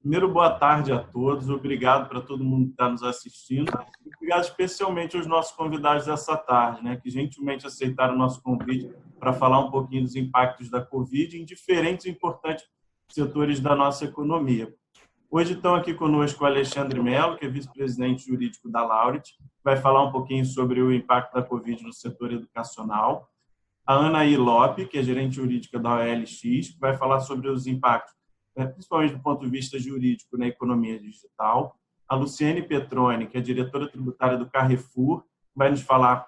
Primeiro, boa tarde a todos. Obrigado para todo mundo que está nos assistindo. Obrigado especialmente aos nossos convidados dessa tarde, né, que gentilmente aceitaram o nosso convite para falar um pouquinho dos impactos da Covid em diferentes e importantes setores da nossa economia. Hoje estão aqui conosco o Alexandre Mello, que é vice-presidente jurídico da Laureate, vai falar um pouquinho sobre o impacto da Covid no setor educacional. A Anaí Lope, que é gerente jurídica da OLX, que vai falar sobre os impactos, principalmente do ponto de vista jurídico, na economia digital. A Luciene Petroni, que é diretora tributária do Carrefour, vai nos falar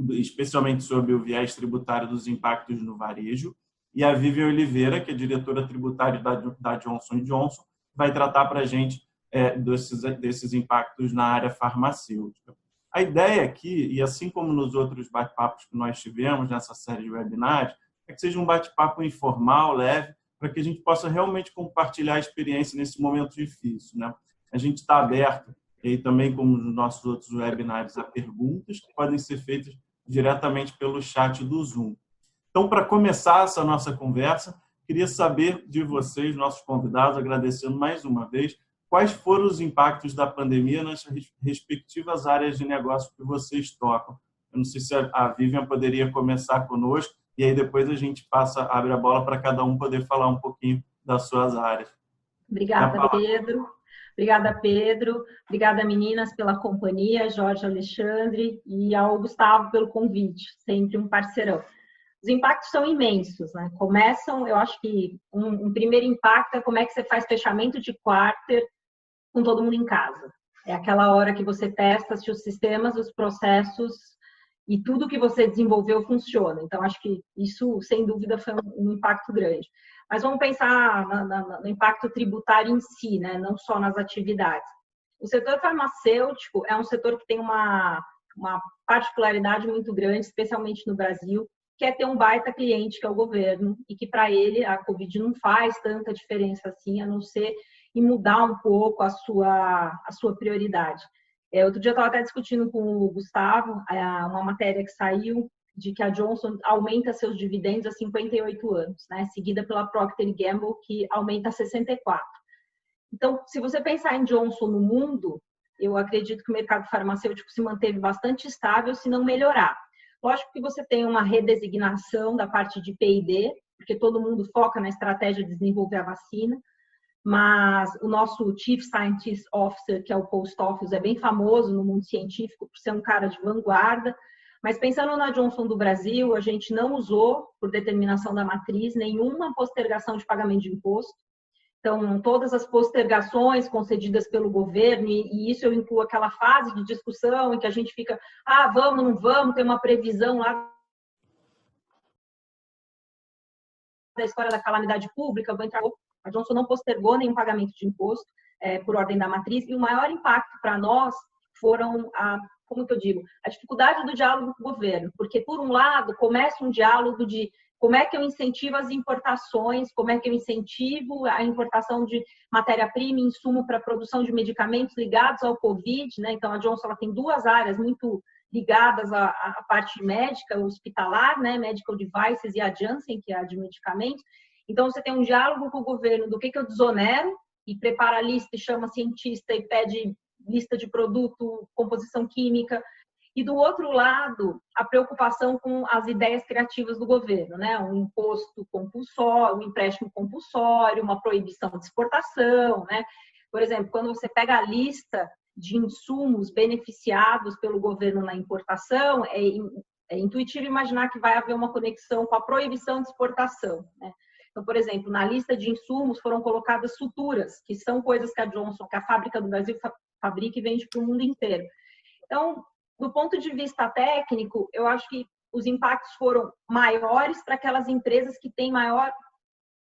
especialmente sobre o viés tributário dos impactos no varejo. E a Vivian Oliveira, que é diretora tributária da Johnson & Johnson, vai tratar para a gente desses impactos na área farmacêutica. A ideia aqui, e assim como nos outros bate-papos que nós tivemos nessa série de webinars, é que seja um bate-papo informal, leve, para que a gente possa realmente compartilhar a experiência nesse momento difícil, né? A gente está aberto, e também como nos nossos outros webinars, a perguntas que podem ser feitas diretamente pelo chat do Zoom. Então, para começar essa nossa conversa, queria saber de vocês, nossos convidados, agradecendo mais uma vez, quais foram os impactos da pandemia nas respectivas áreas de negócio que vocês tocam. Eu não sei se a Vivian poderia começar conosco, e aí depois a gente abre a bola para cada um poder falar um pouquinho das suas áreas. Obrigada, Pedro. Obrigada, Pedro. Obrigada, meninas, pela companhia, Jorge, Alexandre, e ao Gustavo pelo convite, sempre um parceirão. Os impactos são imensos, né? Começam, eu acho que um primeiro impacto é como é que você faz fechamento de quarter com todo mundo em casa. É aquela hora que você testa se os sistemas, os processos e tudo que você desenvolveu funciona. Então, acho que isso, sem dúvida, foi um impacto grande. Mas vamos pensar no impacto tributário em si, né? Não só nas atividades. O setor farmacêutico é um setor que tem uma particularidade muito grande, especialmente no Brasil, que é ter um baita cliente, que é o governo, e que para ele a Covid não faz tanta diferença assim, a não ser em mudar um pouco a sua prioridade. Outro dia eu estava até discutindo com o Gustavo uma matéria que saiu de que a Johnson aumenta seus dividendos há 58 anos, né? Seguida pela Procter & Gamble, que aumenta a 64. Então, se você pensar em Johnson no mundo, eu acredito que o mercado farmacêutico se manteve bastante estável, se não melhorar. Lógico que você tem uma redesignação da parte de P&D, porque todo mundo foca na estratégia de desenvolver a vacina, mas o nosso Chief Scientist Officer, que é o Post Office, é bem famoso no mundo científico por ser um cara de vanguarda. Mas pensando na Johnson do Brasil, a gente não usou, por determinação da matriz, nenhuma postergação de pagamento de imposto. Então, todas as postergações concedidas pelo governo, e isso eu incluo aquela fase de discussão em que a gente fica, vamos, não vamos, tem uma previsão lá da história da calamidade pública, vou entrar. A Johnson não postergou nenhum pagamento de imposto por ordem da matriz, e o maior impacto para nós foram como que eu digo, a dificuldade do diálogo com o governo, porque, por um lado, começa um diálogo de como é que eu incentivo as importações, como é que eu incentivo a importação de matéria-prima e insumo para a produção de medicamentos ligados ao Covid, né? Então, a Johnson ela tem duas áreas muito ligadas à parte médica, hospitalar, né? Medical Devices, e a Janssen, que é a de medicamentos. Então, você tem um diálogo com o governo do que eu desonero e prepara a lista e chama cientista e pede lista de produto, composição química. E, do outro lado, a preocupação com as ideias criativas do governo, né? Um imposto compulsório, um empréstimo compulsório, uma proibição de exportação, né? Por exemplo, quando você pega a lista de insumos beneficiados pelo governo na importação, é intuitivo imaginar que vai haver uma conexão com a proibição de exportação, né? Então, por exemplo, na lista de insumos foram colocadas suturas, que são coisas que a Johnson, que a fábrica do Brasil fabrica e vende para o mundo inteiro. Então, do ponto de vista técnico, eu acho que os impactos foram maiores para aquelas empresas que têm maior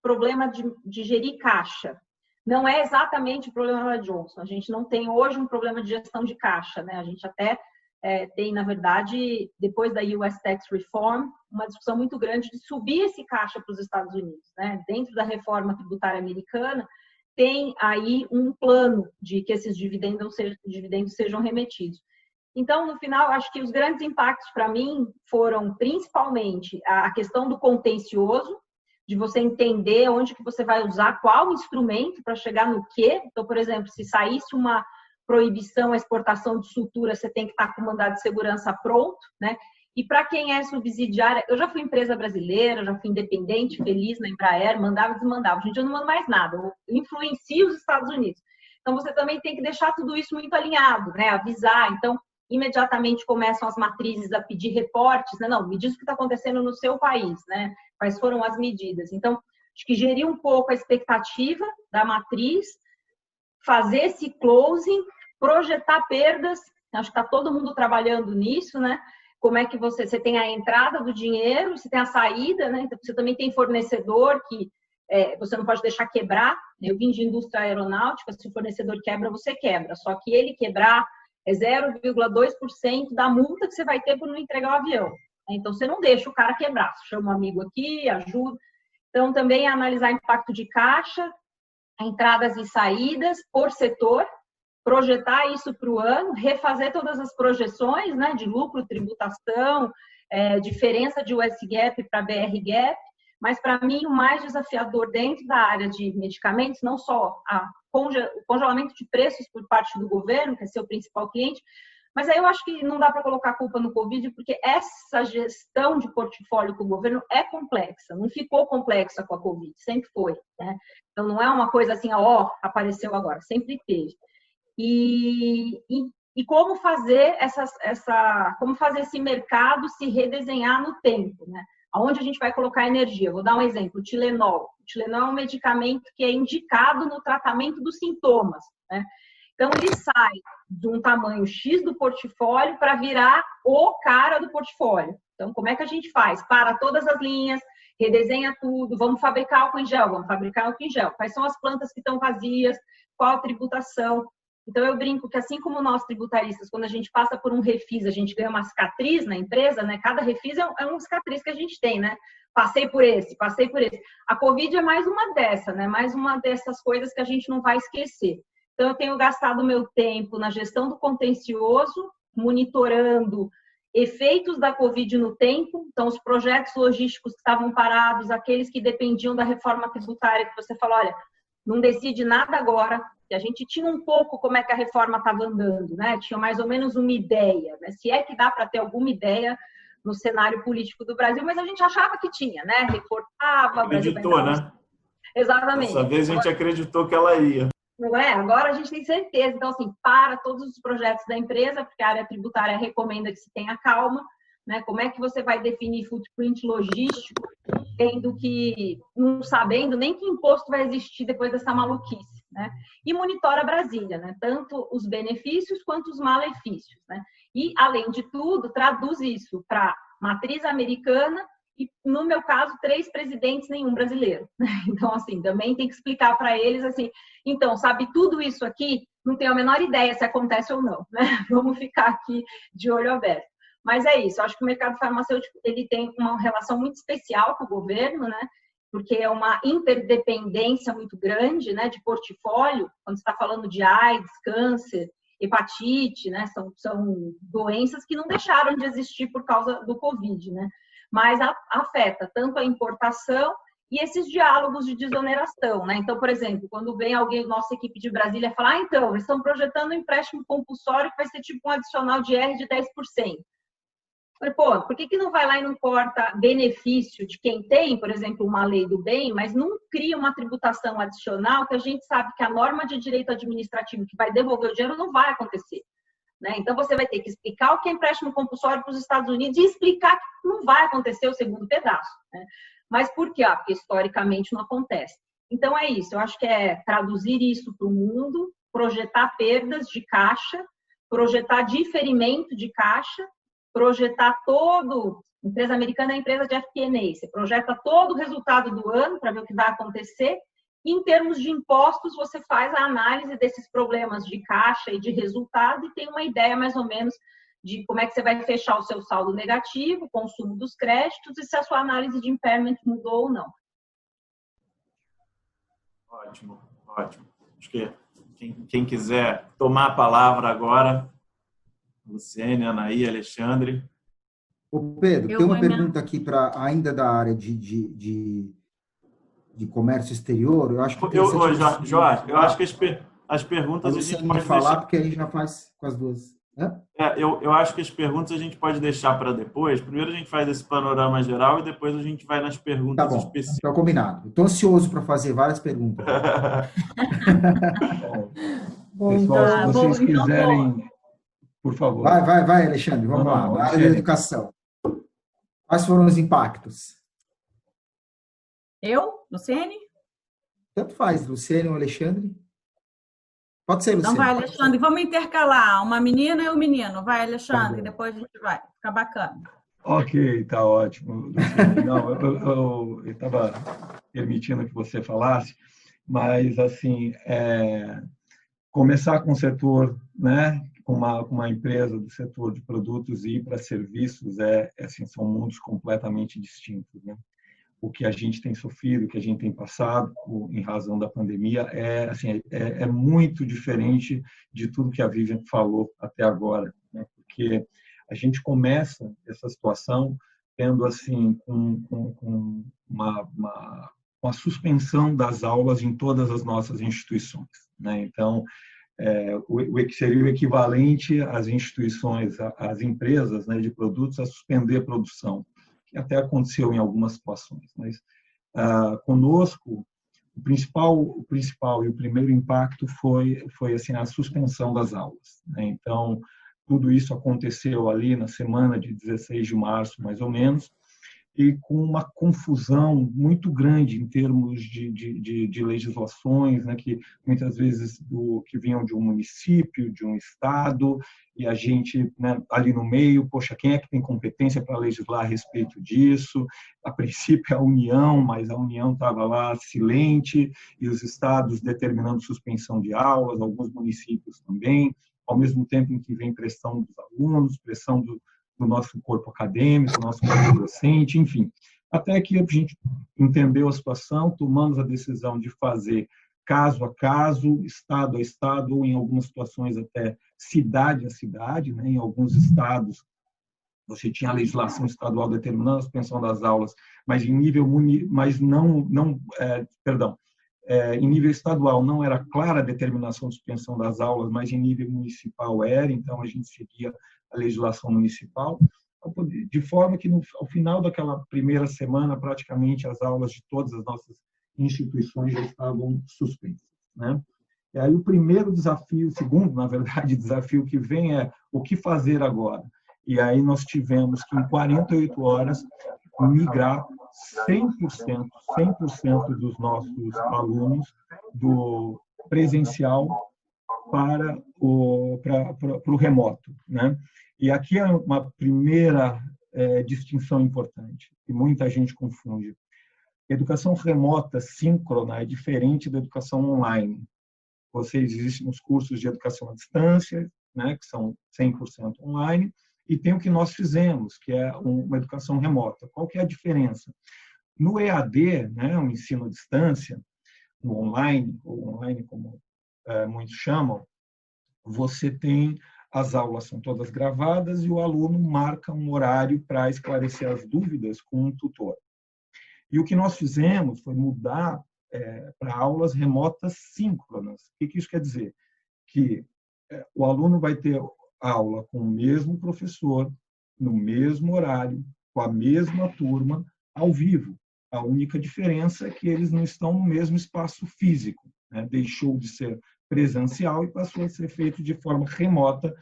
problema de gerir caixa. Não é exatamente o problema da Johnson. A gente não tem hoje um problema de gestão de caixa, né? A gente até tem, na verdade, depois da US Tax Reform, uma discussão muito grande de subir esse caixa para os Estados Unidos, né? Dentro da reforma tributária americana, tem aí um plano de que esses dividendos sejam remetidos. Então, no final, acho que os grandes impactos para mim foram principalmente a questão do contencioso, de você entender onde que você vai usar, qual instrumento para chegar no quê. Então, por exemplo, se saísse uma proibição à exportação de sutura, você tem que estar com o mandado de segurança pronto, né? E para quem é subsidiária, eu já fui empresa brasileira, já fui independente, feliz na Embraer, mandava e desmandava. Gente, eu não mando mais nada, eu influencio os Estados Unidos. Então, você também tem que deixar tudo isso muito alinhado, né? Avisar. Então, imediatamente começam as matrizes a pedir reportes, né? Não, me diz o que está acontecendo no seu país, né? Quais foram as medidas. Então, acho que gerir um pouco a expectativa da matriz, fazer esse closing, projetar perdas. Acho que está todo mundo trabalhando nisso, né? Como é que você tem a entrada do dinheiro, você tem a saída, né? Então, você também tem fornecedor que você não pode deixar quebrar. Eu vim de indústria aeronáutica, se o fornecedor quebra, você quebra. Só que ele quebrar é 0,2% da multa que você vai ter por não entregar o avião. Então, você não deixa o cara quebrar. Você chama um amigo aqui, ajuda. Então, também é analisar impacto de caixa, entradas e saídas por setor, projetar isso para o ano, refazer todas as projeções, né, de lucro, tributação, diferença de US GAAP para BR GAAP. Mas, para mim, o mais desafiador dentro da área de medicamentos, não só o congelamento de preços por parte do governo, que é seu principal cliente, mas aí eu acho que não dá para colocar a culpa no Covid, porque essa gestão de portfólio com o governo é complexa. Não ficou complexa com a Covid, sempre foi, né? Então, não é uma coisa assim, apareceu agora, sempre teve. E como fazer como fazer esse mercado se redesenhar no tempo, né? Aonde a gente vai colocar energia? Vou dar um exemplo, o Tilenol. O Tilenol é um medicamento que é indicado no tratamento dos sintomas, né? Então, ele sai de um tamanho X do portfólio para virar o cara do portfólio. Então, como é que a gente faz? Para todas as linhas, redesenha tudo, vamos fabricar álcool em gel, vamos fabricar álcool em gel. Quais são as plantas que estão vazias? Qual a tributação? Então, eu brinco que assim como nós tributaristas, quando a gente passa por um refis, a gente ganha uma cicatriz na empresa, né? Cada refis é uma cicatriz que a gente tem, né? Passei por esse, passei por esse. A Covid é mais uma dessa, né? Mais uma dessas coisas que a gente não vai esquecer. Então, eu tenho gastado meu tempo na gestão do contencioso, monitorando efeitos da Covid no tempo. Então, os projetos logísticos que estavam parados, aqueles que dependiam da reforma tributária, que você falou, olha, não decide nada agora, que a gente tinha um pouco como é que a reforma estava andando, né? Tinha mais ou menos uma ideia, né? Se é que dá para ter alguma ideia no cenário político do Brasil, mas a gente achava que tinha, né? Reportava... Acreditou, né? Exatamente. Dessa vez a gente acreditou que ela ia. Não é? Agora a gente tem certeza. Então, assim, para todos os projetos da empresa, porque a área tributária recomenda que se tenha calma, né? Como é que você vai definir footprint logístico, tendo que, não sabendo nem que imposto vai existir depois dessa maluquice, né? E monitora Brasília, né? Tanto os benefícios quanto os malefícios, né? E, além de tudo, traduz isso para matriz americana e, no meu caso, 3 presidentes, nenhum brasileiro. Então, assim, também tem que explicar para eles, assim, então, sabe, tudo isso aqui, não tenho a menor ideia se acontece ou não, né? Vamos ficar aqui de olho aberto. Mas é isso, eu acho que o mercado farmacêutico ele tem uma relação muito especial com o governo, né? Porque é uma interdependência muito grande, né? De portfólio, quando você está falando de AIDS, câncer, hepatite, né? São doenças que não deixaram de existir por causa do Covid, né? Mas afeta tanto a importação e esses diálogos de desoneração, né? Então, por exemplo, quando vem alguém, nossa equipe de Brasília, falar, então, eles estão projetando um empréstimo compulsório que vai ser tipo um adicional de R de 10%. Falei, pô, por que não vai lá e não corta benefício de quem tem, por exemplo, uma lei do bem, mas não cria uma tributação adicional que a gente sabe que a norma de direito administrativo que vai devolver o dinheiro não vai acontecer, né? Então, você vai ter que explicar o que é empréstimo compulsório para os Estados Unidos e explicar que não vai acontecer o segundo pedaço, né? Mas por quê? Porque historicamente não acontece. Então, é isso. Eu acho que é traduzir isso para o mundo, projetar perdas de caixa, projetar diferimento de caixa, projetar todo... Empresa americana é a empresa de FP&A. Você projeta todo o resultado do ano para ver o que vai acontecer. E, em termos de impostos, você faz a análise desses problemas de caixa e de resultado e tem uma ideia, mais ou menos, de como é que você vai fechar o seu saldo negativo, consumo dos créditos e se a sua análise de impairment mudou ou não. Ótimo, ótimo. Acho que quem quiser tomar a palavra agora, Luciene, Anaí, Alexandre. Ô Pedro, tem uma pergunta aqui ainda da área de de comércio exterior, eu acho que Jorge, eu acho que as perguntas a gente pode falar, deixar... porque aí já faz com as duas. Eu acho que as perguntas a gente pode deixar para depois. Primeiro a gente faz esse panorama geral e depois a gente vai nas perguntas Tá bom, específicas. então combinado. Estou ansioso para fazer várias perguntas. Pessoal, se vocês quiserem, por favor. Vai, Alexandre, vamos lá. Na área da educação. Quais foram os impactos? Eu? Luciene? Tanto faz, Luciene ou Alexandre. Pode ser, Luciene. Então vai, Alexandre. Vamos intercalar uma menina e um menino. Vai, Alexandre, depois a gente vai. Fica bacana. Ok, tá ótimo. Não, eu estava permitindo que você falasse, mas, assim, começar com o setor, né, com uma empresa do setor de produtos e ir para serviços, assim, são mundos completamente distintos, né? O que a gente tem sofrido, o que a gente tem passado em razão da pandemia é muito diferente de tudo que a Vivian falou até agora, né? Porque a gente começa essa situação tendo assim com uma suspensão das aulas em todas as nossas instituições, né? Então, seria o equivalente às instituições, às empresas, né, de produtos a suspender a produção, que até aconteceu em algumas situações. Mas conosco, o principal e o primeiro impacto foi assim, a suspensão das aulas, né? Então, tudo isso aconteceu ali na semana de 16 de março, mais ou menos, e com uma confusão muito grande em termos de legislações, né, que muitas vezes que vinham de um município, de um estado, e a gente, né, ali no meio, poxa, quem é que tem competência para legislar a respeito disso? A princípio a União, mas a União estava lá silente, e os estados determinando suspensão de aulas, alguns municípios também, ao mesmo tempo em que vem pressão dos alunos, pressão do nosso corpo acadêmico, do nosso corpo docente, enfim. Até que a gente entendeu a situação, tomamos a decisão de fazer caso a caso, estado a estado, ou em algumas situações até cidade a cidade, né? Em alguns estados você tinha a legislação estadual determinando a suspensão das aulas, mas em nível em nível estadual não era clara a determinação de suspensão das aulas, mas em nível municipal era, então a gente seguia a legislação municipal, de forma que ao final daquela primeira semana, praticamente as aulas de todas as nossas instituições já estavam suspensas, né? E aí o primeiro desafio, o segundo, na verdade, desafio que vem é o que fazer agora? E aí nós tivemos que, em 48 horas, migrar 100% dos nossos alunos do presencial para o remoto, né? E aqui é uma primeira distinção importante, que muita gente confunde. Educação remota síncrona é diferente da educação online. Existem os cursos de educação à distância, né, que são 100% online, e tem o que nós fizemos, que é uma educação remota. Qual que é a diferença? No EAD, né, o ensino à distância, no online, ou online como muitos chamam, você tem as aulas são todas gravadas e o aluno marca um horário para esclarecer as dúvidas com um tutor. E o que nós fizemos foi mudar para aulas remotas síncronas. O que isso quer dizer? Que o aluno vai ter aula com o mesmo professor, no mesmo horário, com a mesma turma, ao vivo. A única diferença é que eles não estão no mesmo espaço físico, né? Deixou de ser presencial e passou a ser feito de forma remota,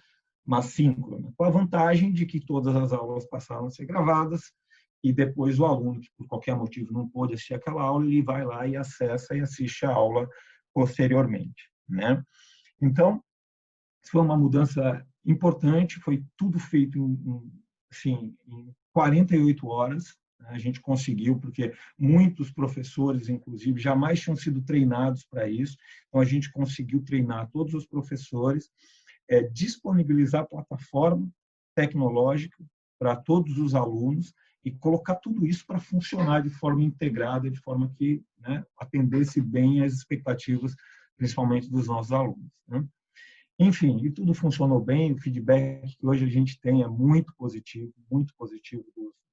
mas síncrona, com a vantagem de que todas as aulas passaram a ser gravadas e depois o aluno, que por qualquer motivo não pôde assistir aquela aula, ele vai lá e acessa e assiste a aula posteriormente, né? Então, foi uma mudança importante, foi tudo feito em 48 horas. A gente conseguiu, porque muitos professores, inclusive, jamais tinham sido treinados para isso. Então, a gente conseguiu treinar todos os professores, disponibilizar a plataforma tecnológica para todos os alunos e colocar tudo isso para funcionar de forma integrada, de forma que, né, atendesse bem às expectativas, principalmente dos nossos alunos, né? Enfim, e tudo funcionou bem, o feedback que hoje a gente tem é muito positivo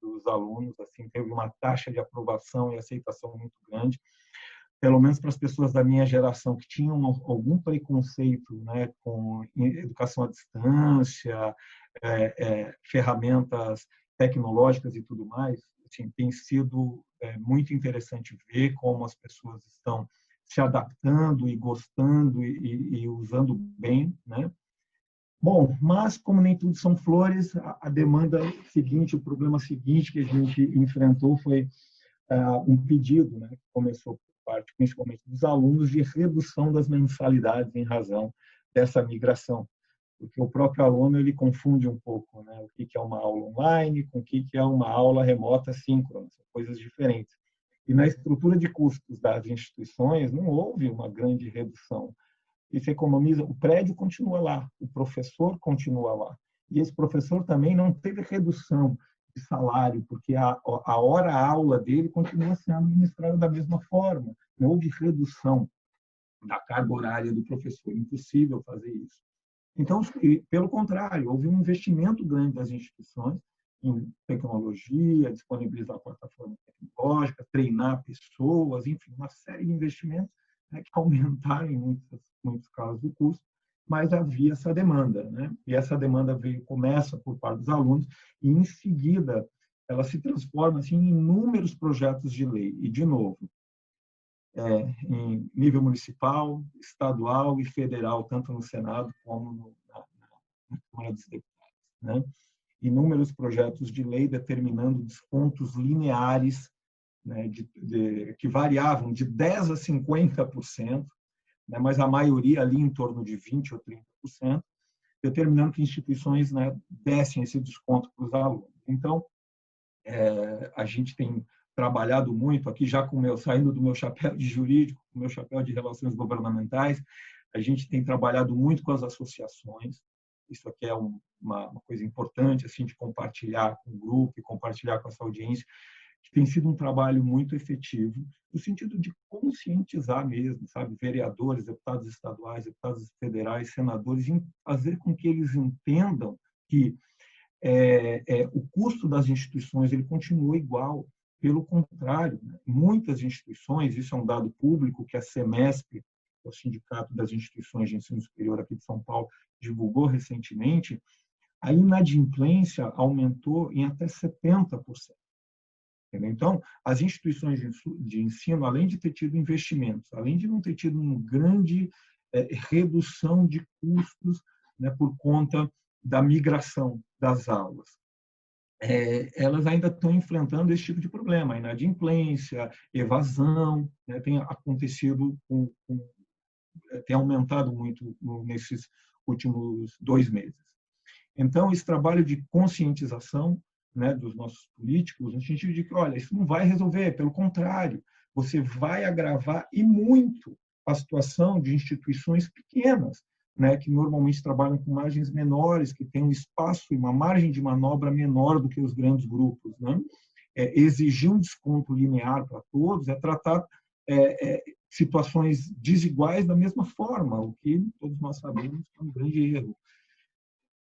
dos alunos, assim, teve uma taxa de aprovação e aceitação muito grande. pelo menos para as pessoas da minha geração que tinham algum preconceito, né, com educação à distância, ferramentas tecnológicas e tudo mais, assim, tem sido muito interessante ver como as pessoas estão se adaptando e gostando e usando bem, né? Bom, mas como nem tudo são flores, a demanda seguinte, o problema seguinte que a gente enfrentou foi um pedido, né, que começou por parte, principalmente dos alunos, de redução das mensalidades em razão dessa migração, porque o próprio aluno ele confunde um pouco, né, o que é uma aula online com o que é uma aula remota síncrona, são coisas diferentes. E na estrutura de custos das instituições não houve uma grande redução. E se economiza, o prédio continua lá, o professor continua lá. E esse professor também não teve redução de salário, porque a hora-aula dele continua sendo ministrada da mesma forma. Não houve redução da carga horária do professor, impossível fazer isso. Então, pelo contrário, houve um investimento grande das instituições em tecnologia, disponibilizar plataformas tecnológicas, treinar pessoas, enfim, uma série de investimentos, né, que aumentaram em muitos casos o custo, mas havia essa demanda, né? E essa demanda começa por parte dos alunos e, em seguida, ela se transforma assim, em inúmeros projetos de lei. E, de novo, em nível municipal, estadual e federal, tanto no Senado como na Câmara dos Deputados, né? Inúmeros projetos de lei determinando descontos lineares, né, que variavam de 10% a 50%, né, mas a maioria ali em torno de 20% ou 30%, determinando que instituições, né, dessem esse desconto para os alunos. Então, a gente tem trabalhado muito aqui, já saindo do meu chapéu de jurídico, do meu chapéu de relações governamentais, a gente tem trabalhado muito com as associações. Isso aqui é uma coisa importante assim de compartilhar com o grupo e compartilhar com essa audiência, que tem sido um trabalho muito efetivo, no sentido de conscientizar mesmo, sabe, vereadores, deputados estaduais, deputados federais, senadores, em fazer com que eles entendam que o custo das instituições ele continua igual. Pelo contrário, né? Muitas instituições, isso é um dado público que a SEMESP, o Sindicato das Instituições de Ensino Superior aqui de São Paulo, divulgou recentemente, a inadimplência aumentou em até 70%. Então, as instituições de ensino, além de ter tido investimentos, além de não ter tido uma grande redução de custos, né, por conta da migração das aulas, elas ainda estão enfrentando esse tipo de problema, inadimplência, evasão, né, tem acontecido, tem aumentado muito nesses últimos 2 meses. Então, esse trabalho de conscientização, né, dos nossos políticos, no sentido de que, olha, isso não vai resolver, pelo contrário, você vai agravar e muito a situação de instituições pequenas, né, que normalmente trabalham com margens menores, que têm um espaço e uma margem de manobra menor do que os grandes grupos, né? Exigir um desconto linear para todos é tratar situações desiguais da mesma forma, o que todos nós sabemos que é um grande erro.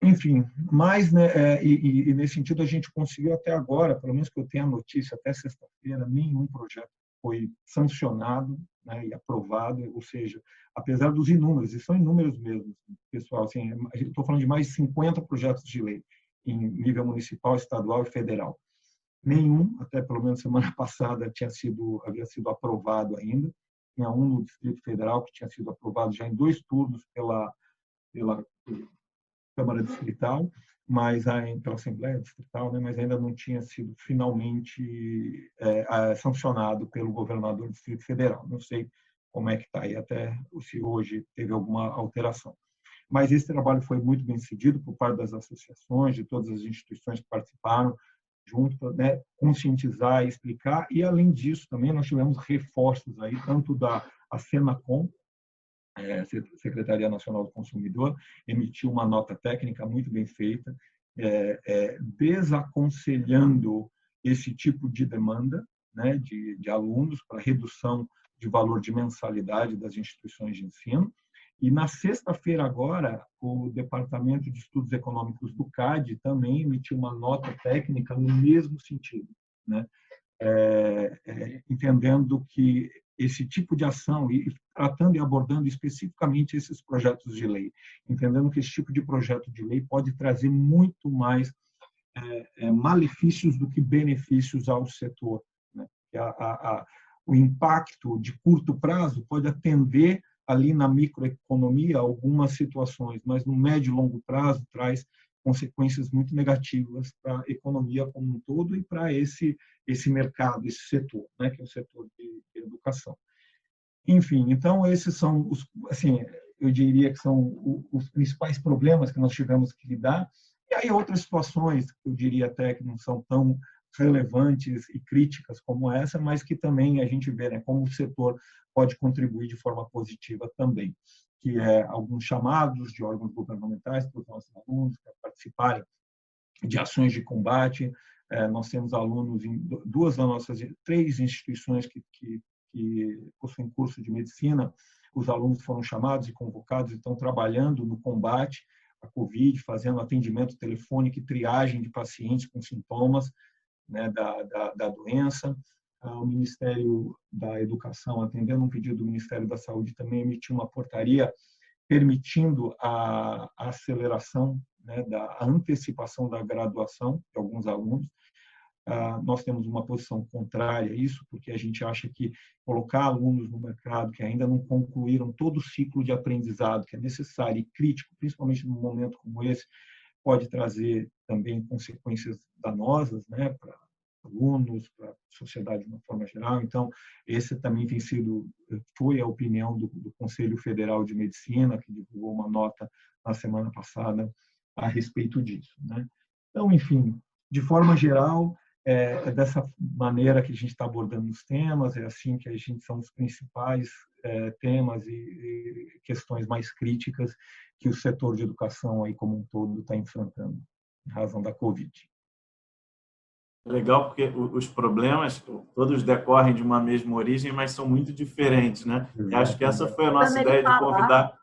Enfim, mas, né, e nesse sentido a gente conseguiu até agora, pelo menos que eu tenha a notícia, até sexta-feira, nenhum projeto foi sancionado, né, e aprovado, ou seja, apesar dos inúmeros, e são inúmeros mesmo, pessoal, assim, estou falando de mais de 50 projetos de lei em nível municipal, estadual e federal. Nenhum, até pelo menos semana passada, havia sido aprovado ainda. Tinha um no Distrito Federal que tinha sido aprovado já em 2 turnos pela Câmara Distrital, mas pela Assembleia Distrital, né, mas ainda não tinha sido finalmente sancionado pelo governador do Distrito Federal. Não sei como é que está aí, até se hoje teve alguma alteração. Mas esse trabalho foi muito bem sucedido por parte das associações, de todas as instituições que participaram, junto, né, conscientizar e explicar. E, além disso, também nós tivemos reforços aí, tanto da Senacom, Secretaria Nacional do Consumidor, emitiu uma nota técnica muito bem feita, desaconselhando esse tipo de demanda, né, de alunos para redução de valor de mensalidade das instituições de ensino. E na sexta-feira agora, o Departamento de Estudos Econômicos do CAD também emitiu uma nota técnica no mesmo sentido, né, entendendo que esse tipo de ação e tratando e abordando especificamente esses projetos de lei, entendendo que esse tipo de projeto de lei pode trazer muito mais malefícios do que benefícios ao setor, né? O impacto de curto prazo pode atender ali na microeconomia algumas situações, mas no médio e longo prazo traz consequências muito negativas para a economia como um todo e para esse mercado, esse setor, né, que é o setor de educação. Enfim, então esses são os, assim, eu diria que são os principais problemas que nós tivemos que lidar. E aí outras situações, eu diria até que não são tão relevantes e críticas como essa, mas que também a gente vê, né, como o setor pode contribuir de forma positiva também, que é alguns chamados de órgãos governamentais para os nossos alunos para participarem de ações de combate. Nós temos alunos em três instituições que possuem curso de medicina. Os alunos foram chamados e convocados e estão trabalhando no combate à Covid, fazendo atendimento telefônico e triagem de pacientes com sintomas, né, da doença. O Ministério da Educação, atendendo um pedido do Ministério da Saúde, também emitiu uma portaria permitindo a aceleração, né, a antecipação da graduação de alguns alunos. Nós temos uma posição contrária a isso, porque a gente acha que colocar alunos no mercado que ainda não concluíram todo o ciclo de aprendizado que é necessário e crítico, principalmente num momento como esse, pode trazer também consequências danosas, né, para alunos, para a sociedade de uma forma geral. Então, esse também foi a opinião do Conselho Federal de Medicina, que divulgou uma nota na semana passada a respeito disso, né? Então, enfim, de forma geral, é dessa maneira que a gente está abordando os temas, é assim que são os principais temas e questões mais críticas que o setor de educação aí como um todo está enfrentando, em razão da Covid. Legal, porque os problemas todos decorrem de uma mesma origem, mas são muito diferentes, né? E acho que essa foi a nossa ideia de convidar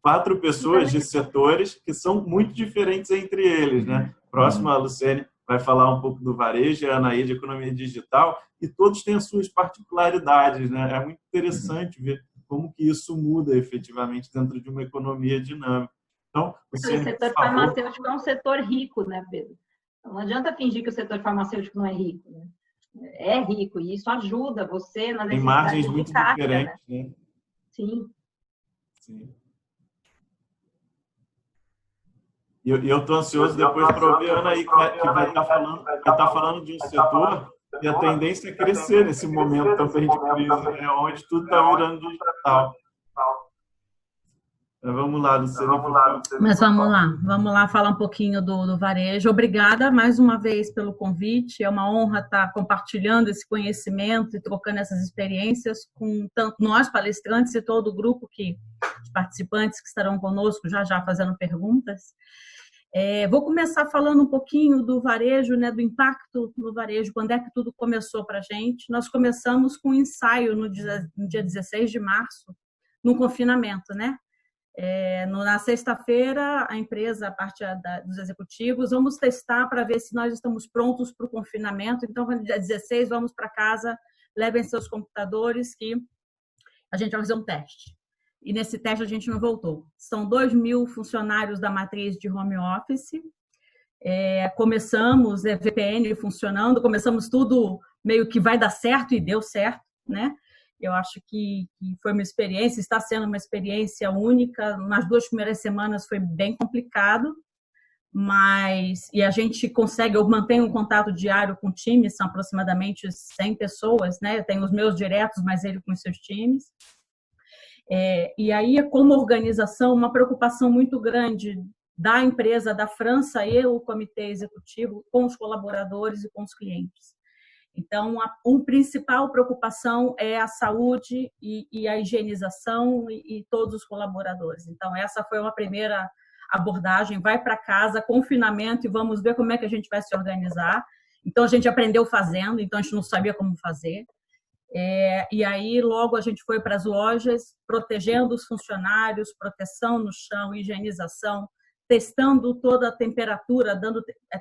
4 pessoas de setores que são muito diferentes entre eles, né? Próxima, a Luciene vai falar um pouco do varejo, a Anaí de economia digital, e todos têm as suas particularidades, né? É muito interessante ver como que isso muda efetivamente dentro de uma economia dinâmica. Então, o setor farmacêutico é um setor rico, né, Pedro? Não adianta fingir que o setor farmacêutico não é rico, né? É rico, e isso ajuda você na necessidade. Tem margens muito diferentes, né? Sim. Sim. E eu estou ansioso depois para ouvir a Anaí, que vai estar falando de um setor e a tendência é crescer nesse momento também de crise, onde tudo está virando digital. Vamos lá, Luciana. Mas vamos lá falar um pouquinho do varejo. Obrigada mais uma vez pelo convite. É uma honra estar compartilhando esse conhecimento e trocando essas experiências com tanto nós, palestrantes, e todo o grupo de participantes que estarão conosco já fazendo perguntas. Vou começar falando um pouquinho do varejo, né, do impacto no varejo, quando é que tudo começou para a gente. Nós começamos com um ensaio no dia 16 de março, no confinamento, né? Na sexta-feira, a empresa, a parte dos executivos, vamos testar para ver se nós estamos prontos para o confinamento. Então, no dia 16, vamos para casa, levem seus computadores que a gente vai fazer um teste. E nesse teste a gente não voltou. São 2.000 funcionários da matriz de home office. Começamos, VPN funcionando, começamos tudo meio que vai dar certo e deu certo, né? Eu acho que foi uma experiência, está sendo uma experiência única. Nas 2 primeiras semanas foi bem complicado, e a gente consegue, eu mantenho um contato diário com o time, são aproximadamente 100 pessoas, né? Eu tenho os meus diretos, mas ele com os seus times. E aí, como organização, uma preocupação muito grande da empresa, da França e o comitê executivo com os colaboradores e com os clientes. Então, a principal preocupação é a saúde e a higienização e todos os colaboradores. Então, essa foi uma primeira abordagem, vai para casa, confinamento, e vamos ver como é que a gente vai se organizar. Então, a gente aprendeu fazendo, então a gente não sabia como fazer. E aí, logo, a gente foi para as lojas, protegendo os funcionários, proteção no chão, higienização, testando toda a temperatura,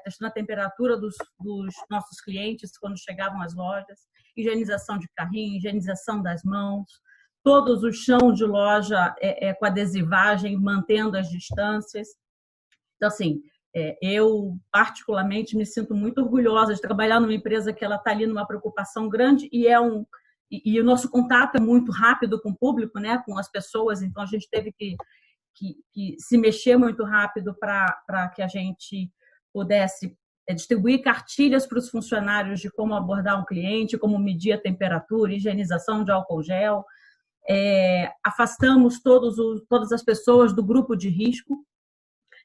testando a temperatura dos nossos clientes quando chegavam às lojas, higienização de carrinho, higienização das mãos, todos os chão de loja com adesivagem, mantendo as distâncias. Então, assim, eu particularmente me sinto muito orgulhosa de trabalhar numa empresa que ela está ali numa preocupação grande e o nosso contato é muito rápido com o público, né, com as pessoas, então a gente teve que se mexer muito rápido para que a gente pudesse distribuir cartilhas para os funcionários de como abordar um cliente, como medir a temperatura, higienização de álcool gel. Afastamos todas as pessoas do grupo de risco,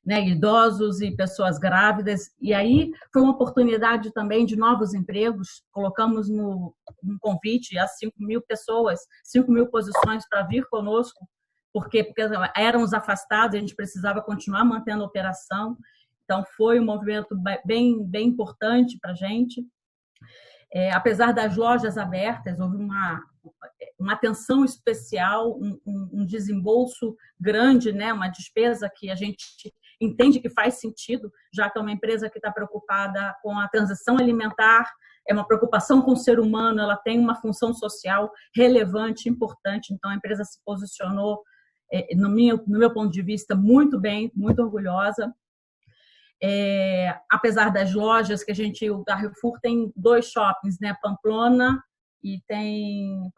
né, idosos e pessoas grávidas, e aí foi uma oportunidade também de novos empregos. Colocamos um convite a 5.000 pessoas, 5.000 posições para vir conosco, porque éramos afastados e a gente precisava continuar mantendo a operação. Então, foi um movimento bem importante para a gente. Apesar das lojas abertas, houve uma atenção especial, um desembolso grande, né? Uma despesa que a gente entende que faz sentido, já que é uma empresa que está preocupada com a transição alimentar, é uma preocupação com o ser humano, ela tem uma função social relevante, importante. Então, a empresa se posicionou, no meu ponto de vista, muito bem, muito orgulhosa. Apesar das lojas que o Carrefour tem 2 shoppings, né? Pamplona e tem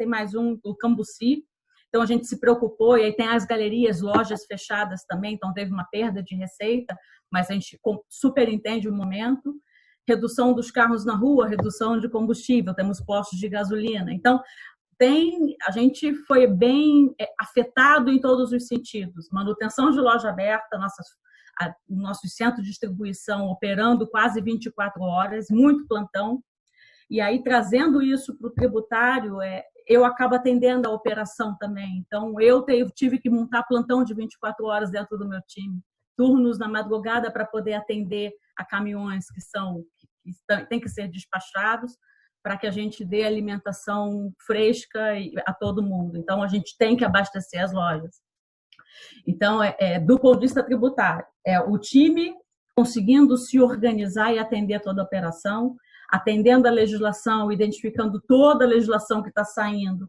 mais um, o Cambuci. Então a gente se preocupou, e aí tem as galerias, lojas fechadas também, então teve uma perda de receita, mas a gente super entende o momento. Redução dos carros na rua, redução de combustível, temos postos de gasolina. Então a gente foi bem afetado em todos os sentidos. Manutenção de loja aberta, nossos centros de distribuição operando quase 24 horas, muito plantão. E aí, trazendo isso para o tributário, eu acabo atendendo a operação também. Então, eu tive que montar plantão de 24 horas dentro do meu time, turnos na madrugada para poder atender a caminhões que têm que ser despachados, para que a gente dê alimentação fresca a todo mundo. Então, a gente tem que abastecer as lojas. Então, do ponto de vista tributário, o time conseguindo se organizar e atender toda a operação, atendendo a legislação, identificando toda a legislação que está saindo,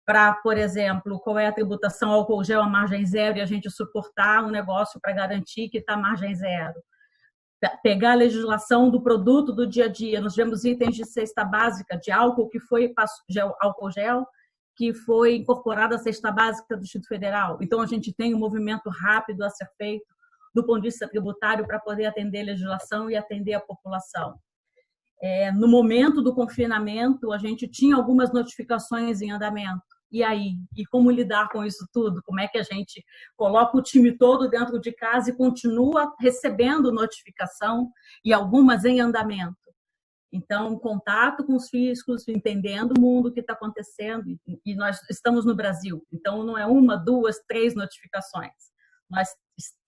para, por exemplo, qual é a tributação ao álcool gel a margem zero e a gente suportar um negócio para garantir que está margem zero. Pegar a legislação do produto do dia a dia. Nós tivemos itens de cesta básica de álcool álcool gel, que foi incorporado à cesta básica do Distrito Federal. Então, a gente tem um movimento rápido a ser feito do ponto de vista tributário para poder atender a legislação e atender a população. No momento do confinamento, a gente tinha algumas notificações em andamento. E aí? E como lidar com isso tudo? Como é que a gente coloca o time todo dentro de casa e continua recebendo notificação e algumas em andamento? Então, contato com os fiscos, entendendo o mundo que está acontecendo. E nós estamos no Brasil, então não é 1, 2, 3 notificações. Nós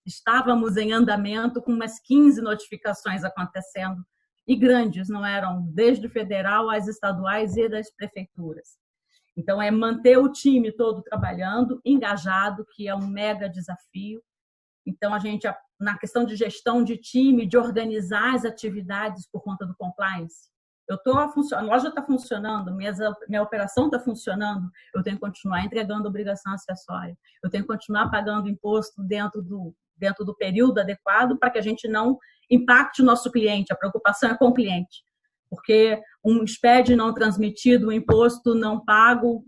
estávamos em andamento com umas 15 notificações acontecendo, e grandes, não eram desde federal às estaduais e das prefeituras. Então, é manter o time todo trabalhando, engajado, que é um mega desafio. Então, a gente, na questão de gestão de time, de organizar as atividades por conta do compliance, a loja está funcionando, minha operação está funcionando, eu tenho que continuar entregando obrigação acessória, eu tenho que continuar pagando imposto dentro do período adequado para que a gente não impacte o nosso cliente. A preocupação é com o cliente, porque um SPED não transmitido, um imposto não pago,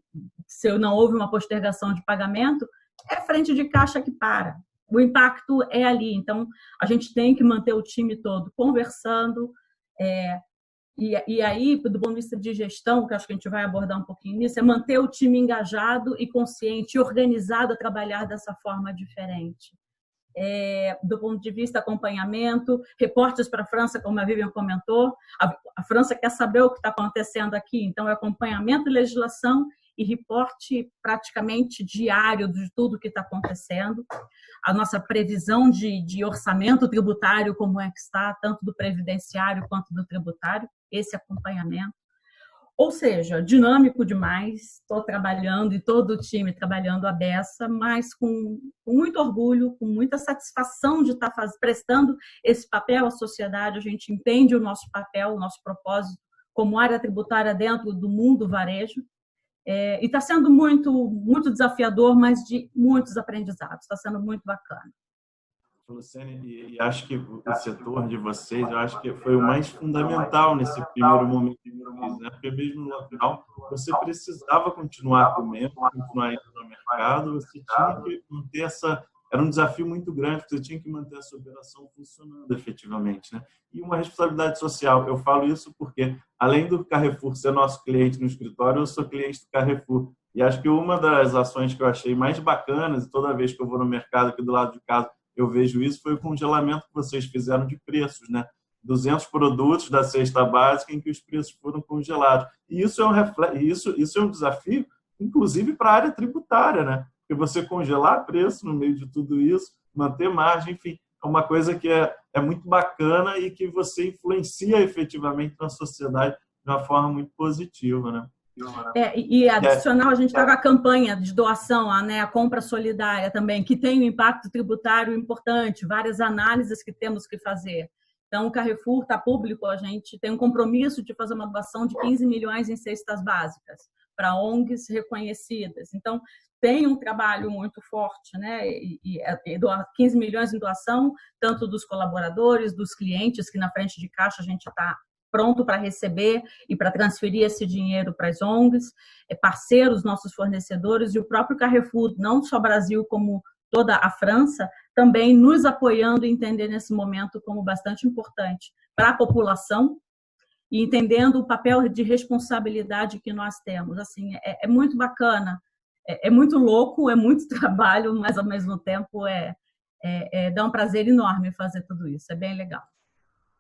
se não houve uma postergação de pagamento, é frente de caixa que para. O impacto é ali. Então, a gente tem que manter o time todo conversando. E aí, do ponto de vista de gestão, que acho que a gente vai abordar um pouquinho nisso, é manter o time engajado e consciente e organizado a trabalhar dessa forma diferente. Do ponto de vista acompanhamento, reportes para a França, como a Vivian comentou, a França quer saber o que está acontecendo aqui, então é acompanhamento e legislação e reporte praticamente diário de tudo que está acontecendo, a nossa previsão de orçamento tributário, como é que está, tanto do previdenciário quanto do tributário, esse acompanhamento. Ou seja, dinâmico demais, estou trabalhando e todo o time trabalhando à beça, mas com muito orgulho, com muita satisfação de estar prestando esse papel à sociedade. A gente entende o nosso papel, o nosso propósito como área tributária dentro do mundo varejo. E está sendo muito, muito desafiador, mas de muitos aprendizados. Está sendo muito bacana. Luciane, e acho que o setor de vocês, eu acho que foi o mais fundamental nesse primeiro momento de crise, né? Porque mesmo no lockdown, você precisava continuar comendo, continuar indo no mercado, você tinha que manter essa... Era um desafio muito grande, porque você tinha que manter essa operação funcionando efetivamente, né? E uma responsabilidade social. Eu falo isso porque, além do Carrefour ser nosso cliente no escritório, eu sou cliente do Carrefour. E acho que uma das ações que eu achei mais bacanas, e toda vez que eu vou no mercado aqui do lado de casa, eu vejo isso, foi o congelamento que vocês fizeram de preços, né? 200 produtos da cesta básica em que os preços foram congelados. E isso é um desafio, inclusive, para a área tributária, né? Porque você congelar preço no meio de tudo isso, manter margem, enfim, é uma coisa que é muito bacana e que você influencia efetivamente na sociedade de uma forma muito positiva, né? E adicional, a gente está com a campanha de doação, né, a compra solidária também, que tem um impacto tributário importante, várias análises que temos que fazer. Então, o Carrefour está público, a gente tem um compromisso de fazer uma doação de 15 milhões em cestas básicas para ONGs reconhecidas. Então, tem um trabalho muito forte, né? E 15 milhões em doação, tanto dos colaboradores, dos clientes, que na frente de caixa a gente está pronto para receber e para transferir esse dinheiro para as ONGs, parceiros, nossos fornecedores e o próprio Carrefour, não só Brasil, como toda a França, também nos apoiando e entendendo esse momento como bastante importante para a população e entendendo o papel de responsabilidade que nós temos. Assim, é muito bacana, é muito louco, é muito trabalho, mas ao mesmo tempo dá um prazer enorme fazer tudo isso, é bem legal.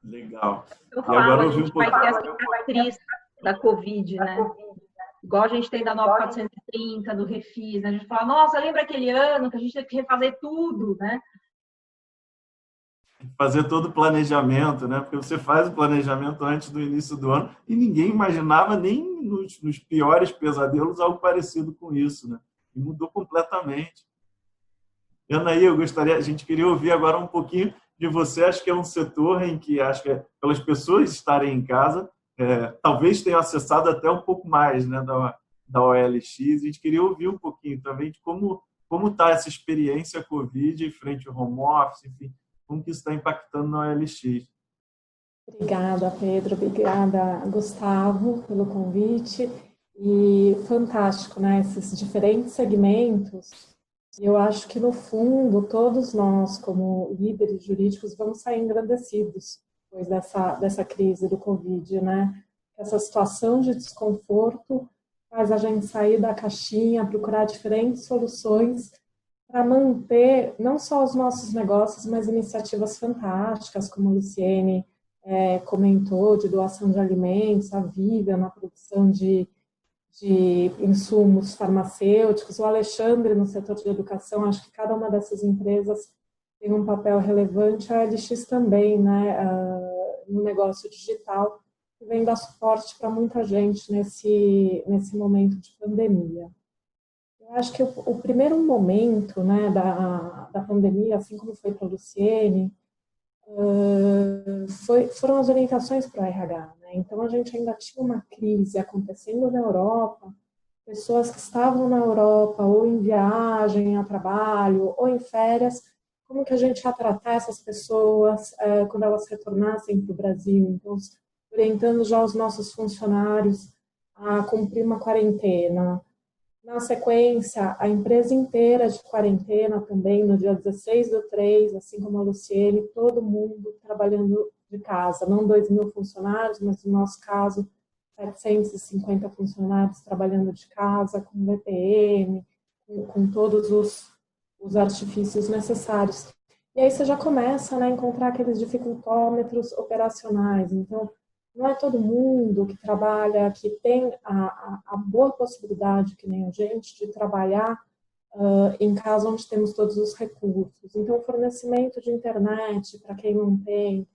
Legal. Eu falo, a gente vai ter essa cicatriz da Covid, né? Igual a gente tem da 9430, do Refis, né? A gente fala, nossa, lembra aquele ano que a gente teve que refazer tudo, né? Fazer todo o planejamento, né? Porque você faz o planejamento antes do início do ano e ninguém imaginava, nem nos piores pesadelos, algo parecido com isso, né? E mudou completamente. Anaí, a gente queria ouvir agora um pouquinho de você. Acho que é um setor em que, acho que pelas pessoas estarem em casa, talvez tenham acessado até um pouco mais, né, da OLX. A gente queria ouvir um pouquinho também de como está essa experiência Covid frente ao home office, enfim, como que isso está impactando na OLX. Obrigada, Pedro. Obrigada, Gustavo, pelo convite. E fantástico, né? Esses diferentes segmentos. Eu acho que, no fundo, todos nós, como líderes jurídicos, vamos sair engrandecidos depois dessa crise do Covid, né? Essa situação de desconforto faz a gente sair da caixinha, procurar diferentes soluções para manter não só os nossos negócios, mas iniciativas fantásticas, como a Luciane comentou, de doação de alimentos, a Viva na produção de insumos farmacêuticos, o Alexandre no setor de educação. Acho que cada uma dessas empresas tem um papel relevante, a OLX também, né, no negócio digital, que vem dar suporte para muita gente nesse momento de pandemia. Eu acho que o primeiro momento, né, da pandemia, assim como foi para a Luciene, foram as orientações para o RH. Né? Então, a gente ainda tinha uma crise acontecendo na Europa, pessoas que estavam na Europa ou em viagem, a trabalho, ou em férias, como que a gente ia tratar essas pessoas quando elas retornassem para o Brasil. Então, orientando já os nossos funcionários a cumprir uma quarentena. Na sequência, a empresa inteira de quarentena também, no dia 16/3, assim como a Luciene, todo mundo trabalhando de casa. Não 2.000 funcionários, mas no nosso caso, 750 funcionários trabalhando de casa, com VPN, com todos os artifícios necessários. E aí você já começa, né, a encontrar aqueles dificultômetros operacionais. Então, não é todo mundo que trabalha, que tem a boa possibilidade, que nem a gente, de trabalhar em casa onde temos todos os recursos. Então, fornecimento de internet para quem não tem,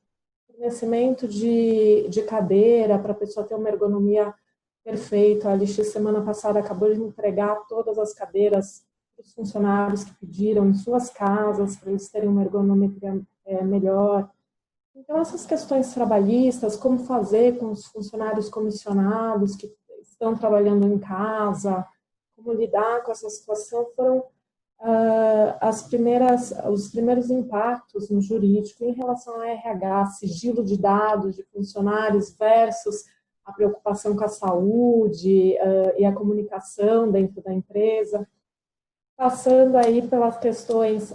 fornecimento de cadeira para a pessoa ter uma ergonomia perfeito. A LX, semana passada, acabou de entregar todas as cadeiras para os funcionários que pediram em suas casas, para eles terem uma ergonometria melhor. Então, essas questões trabalhistas, como fazer com os funcionários comissionados que estão trabalhando em casa, como lidar com essa situação, foram os primeiros impactos no jurídico em relação ao RH, sigilo de dados de funcionários versus a preocupação com a saúde e a comunicação dentro da empresa. Passando aí pelas questões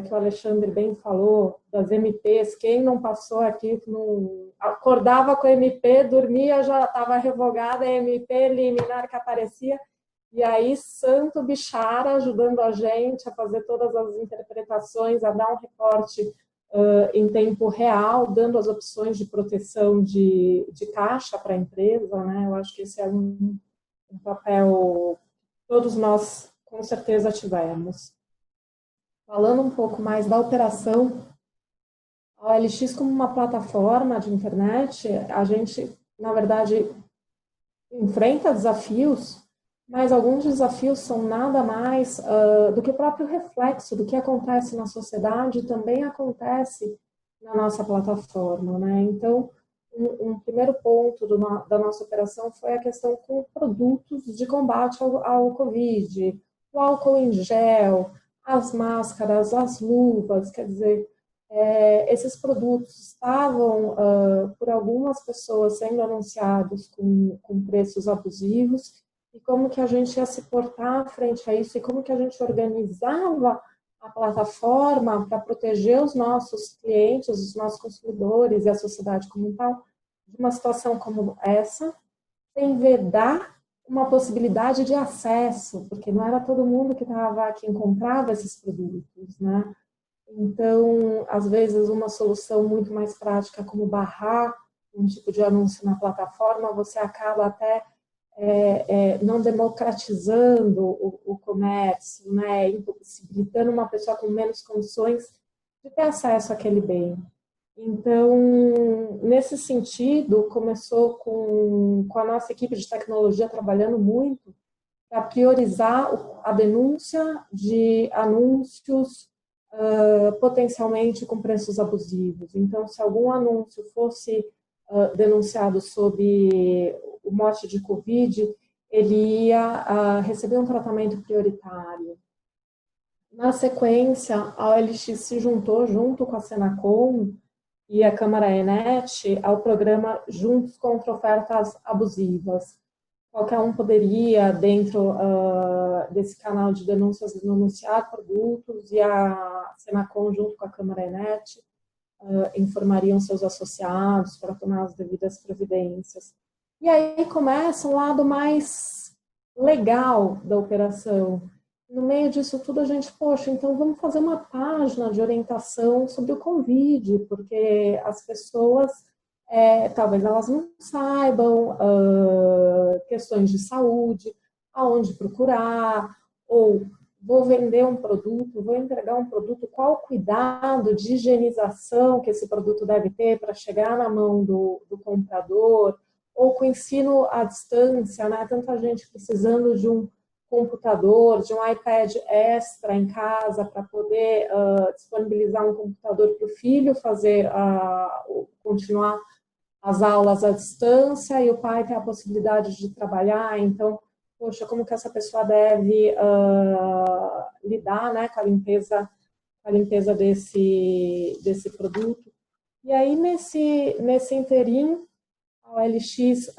que o Alexandre bem falou, das MPs, quem não passou aqui, não acordava com a MP, dormia, já estava revogada a MP liminar que aparecia, e aí Santo Bichara ajudando a gente a fazer todas as interpretações, a dar um reporte em tempo real, dando as opções de proteção de caixa para a empresa, né? Eu acho que esse é um papel que todos nós com certeza tivemos. Falando um pouco mais da operação, a OLX como uma plataforma de internet, a gente, na verdade, enfrenta desafios, mas alguns desafios são nada mais do que o próprio reflexo do que acontece na sociedade e também acontece na nossa plataforma, né? Então, um primeiro ponto da nossa operação foi a questão com produtos de combate ao Covid, o álcool em gel, as máscaras, as luvas, quer dizer, esses produtos estavam, por algumas pessoas, sendo anunciados com preços abusivos, e como que a gente ia se portar frente a isso, e como que a gente organizava a plataforma para proteger os nossos clientes, os nossos consumidores e a sociedade como tal, de uma situação como essa, sem vedar uma possibilidade de acesso, porque não era todo mundo que comprava esses produtos, né? Então, às vezes, uma solução muito mais prática, como barrar um tipo de anúncio na plataforma, você acaba até não democratizando o comércio, né? Impossibilitando uma pessoa com menos condições de ter acesso àquele bem. Então, nesse sentido, começou com a nossa equipe de tecnologia trabalhando muito para priorizar a denúncia de anúncios potencialmente com preços abusivos. Então, se algum anúncio fosse denunciado sob o mote de Covid, ele ia receber um tratamento prioritário. Na sequência, a OLX se juntou junto com a Senacom e a Câmara Enet ao programa Juntos contra Ofertas Abusivas. Qualquer um poderia, dentro desse canal de denúncias, denunciar produtos, e a Senacom, junto com a Câmara Enet, informariam seus associados para tomar as devidas providências. E aí começa um lado mais legal da operação. No meio disso tudo, a gente, então vamos fazer uma página de orientação sobre o Covid, porque as pessoas, talvez elas não saibam questões de saúde, aonde procurar, ou vou vender um produto, vou entregar um produto, qual o cuidado de higienização que esse produto deve ter para chegar na mão do comprador, ou com o ensino à distância, né? Tanta gente precisando de um computador, de um iPad extra em casa para poder disponibilizar um computador para o filho fazer continuar as aulas à distância, e o pai tem a possibilidade de trabalhar. Então, como que essa pessoa deve lidar, né, com a limpeza desse produto. E aí, nesse interim, a OLX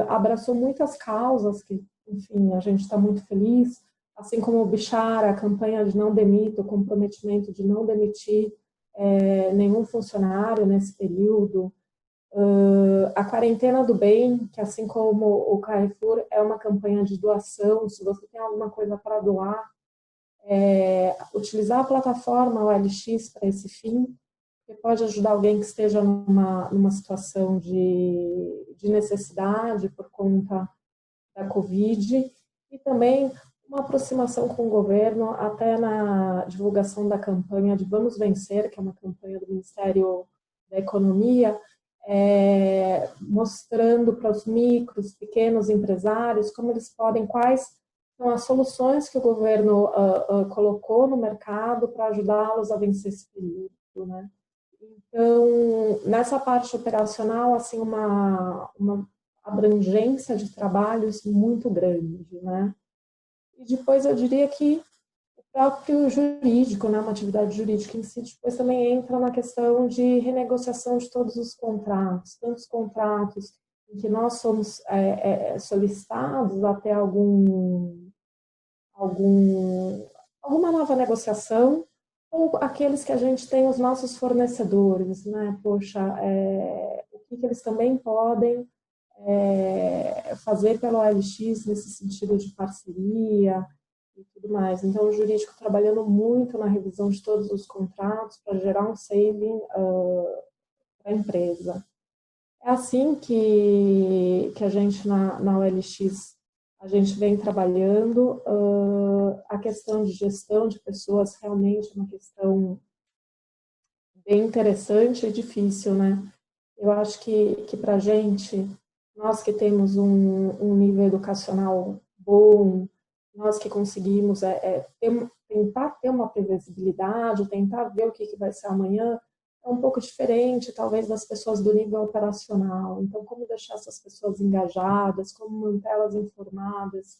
abraçou muitas causas que, enfim, a gente está muito feliz, assim como o Bichara, a campanha de não demita, o comprometimento de não demitir nenhum funcionário nesse período, a quarentena do bem, que assim como o Carrefour é uma campanha de doação, se você tem alguma coisa para doar, utilizar a plataforma OLX para esse fim, que pode ajudar alguém que esteja numa situação de necessidade por conta da Covid, e também uma aproximação com o governo, até na divulgação da campanha de Vamos Vencer, que é uma campanha do Ministério da Economia, mostrando para os micros, pequenos empresários como eles podem, quais são as soluções que o governo colocou no mercado para ajudá-los a vencer esse período, né? Então, nessa parte operacional, assim, uma abrangência de trabalhos muito grande, né? E depois eu diria que o próprio jurídico, né, uma atividade jurídica em si, depois também entra na questão de renegociação de todos os contratos, tantos contratos em que nós somos solicitados até alguma nova negociação, ou aqueles que a gente tem os nossos fornecedores, né? Poxa, o que eles também podem fazer pela OLX nesse sentido de parceria e tudo mais. Então, o jurídico trabalhando muito na revisão de todos os contratos para gerar um saving para a empresa. É assim que a gente na OLX a gente vem trabalhando. A questão de gestão de pessoas realmente é uma questão bem interessante e difícil, né? Eu acho que para a gente, nós que temos um nível educacional bom, nós que conseguimos tentar ter uma previsibilidade, tentar ver o que vai ser amanhã, é um pouco diferente, talvez, das pessoas do nível operacional. Então, como deixar essas pessoas engajadas, como mantê-las informadas?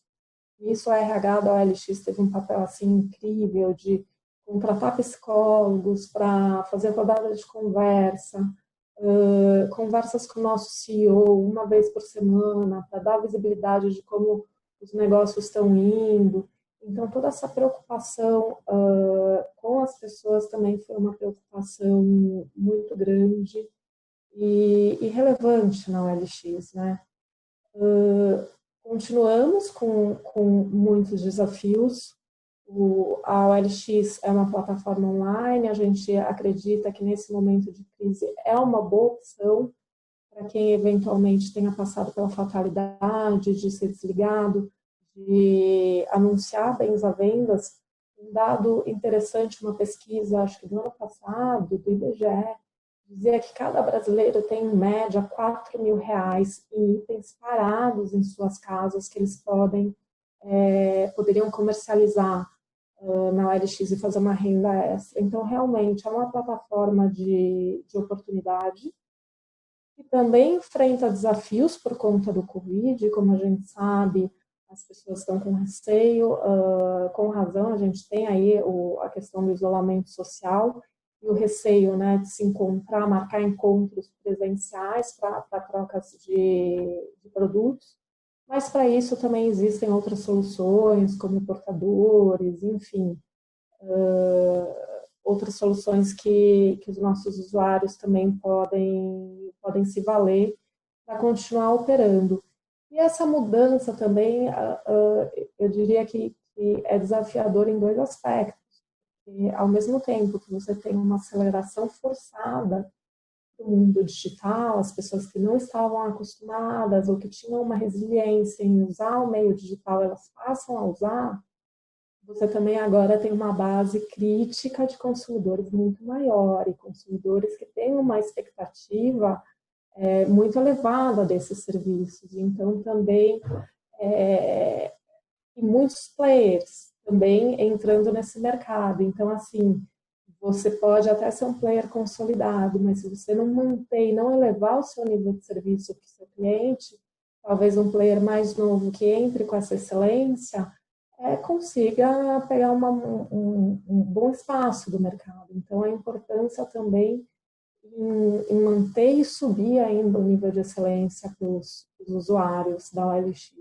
Isso, a RH da OLX teve um papel assim incrível de contratar psicólogos para fazer rodadas de conversa, conversas com o nosso CEO uma vez por semana, para dar visibilidade de como os negócios estão indo. Então, toda essa preocupação com as pessoas também foi uma preocupação muito grande e relevante na OLX, né? Continuamos com muitos desafios. A OLX é uma plataforma online, a gente acredita que nesse momento de crise é uma boa opção para quem eventualmente tenha passado pela fatalidade de ser desligado, de anunciar bens à vendas. Um dado interessante, uma pesquisa, acho que do ano passado, do IBGE, dizia que cada brasileiro tem, em média, R$4.000 em itens parados em suas casas que eles poderiam comercializar na OLX e fazer uma renda extra. Então, realmente, é uma plataforma de oportunidade que também enfrenta desafios por conta do Covid, como a gente sabe, as pessoas estão com receio, com razão, a gente tem aí a questão do isolamento social e o receio, né, de se encontrar, marcar encontros presenciais para trocas de produtos, mas para isso também existem outras soluções, como portadores, enfim, outras soluções que os nossos usuários também podem se valer para continuar operando. E essa mudança também, eu diria que é desafiador em dois aspectos. E, ao mesmo tempo que você tem uma aceleração forçada do mundo digital, as pessoas que não estavam acostumadas ou que tinham uma resiliência em usar o meio digital, elas passam a usar, você também agora tem uma base crítica de consumidores muito maior e consumidores que têm uma expectativa muito elevada desses serviços. Então, também, e muitos players também entrando nesse mercado. Então, assim, você pode até ser um player consolidado, mas se você não manter e não elevar o seu nível de serviço para o seu cliente, talvez um player mais novo que entre com essa excelência consiga pegar um bom espaço do mercado. Então, a importância também em manter e subir ainda o nível de excelência para os usuários da OLX.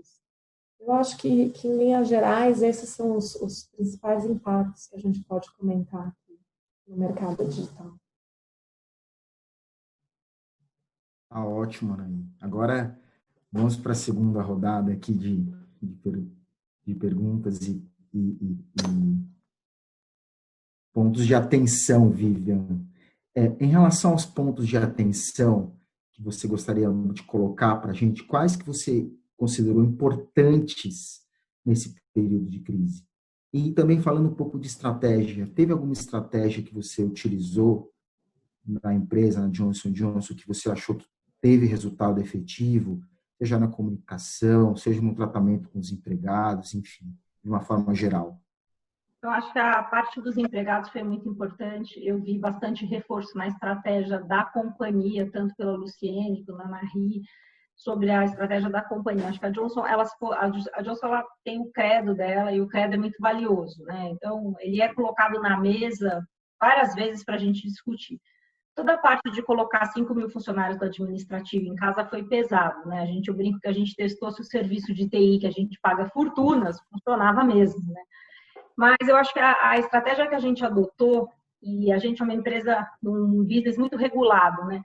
Eu acho que em linhas gerais, esses são os principais impactos que a gente pode comentar aqui no mercado digital. Ah, ótimo, Anaí. Agora, vamos para a segunda rodada aqui de perguntas e pontos de atenção, Vivian. Em relação aos pontos de atenção que você gostaria de colocar para a gente, quais que você considerou importantes nesse período de crise? E também falando um pouco de estratégia, teve alguma estratégia que você utilizou na empresa, na Johnson & Johnson, que você achou que teve resultado efetivo, seja na comunicação, seja no tratamento com os empregados, enfim, de uma forma geral? Eu acho que a parte dos empregados foi muito importante. Eu vi bastante reforço na estratégia da companhia, tanto pela Luciene, pela Marie, sobre a estratégia da companhia. Acho que a Johnson, ela tem o credo dela e o credo é muito valioso, né? Então, ele é colocado na mesa várias vezes para a gente discutir. Toda a parte de colocar 5 mil funcionários do administrativo em casa foi pesado, né? Eu brinco que a gente testou se o serviço de TI, que a gente paga fortunas, funcionava mesmo, né? Mas eu acho que a estratégia que a gente adotou, e a gente é uma empresa, um business muito regulado, né?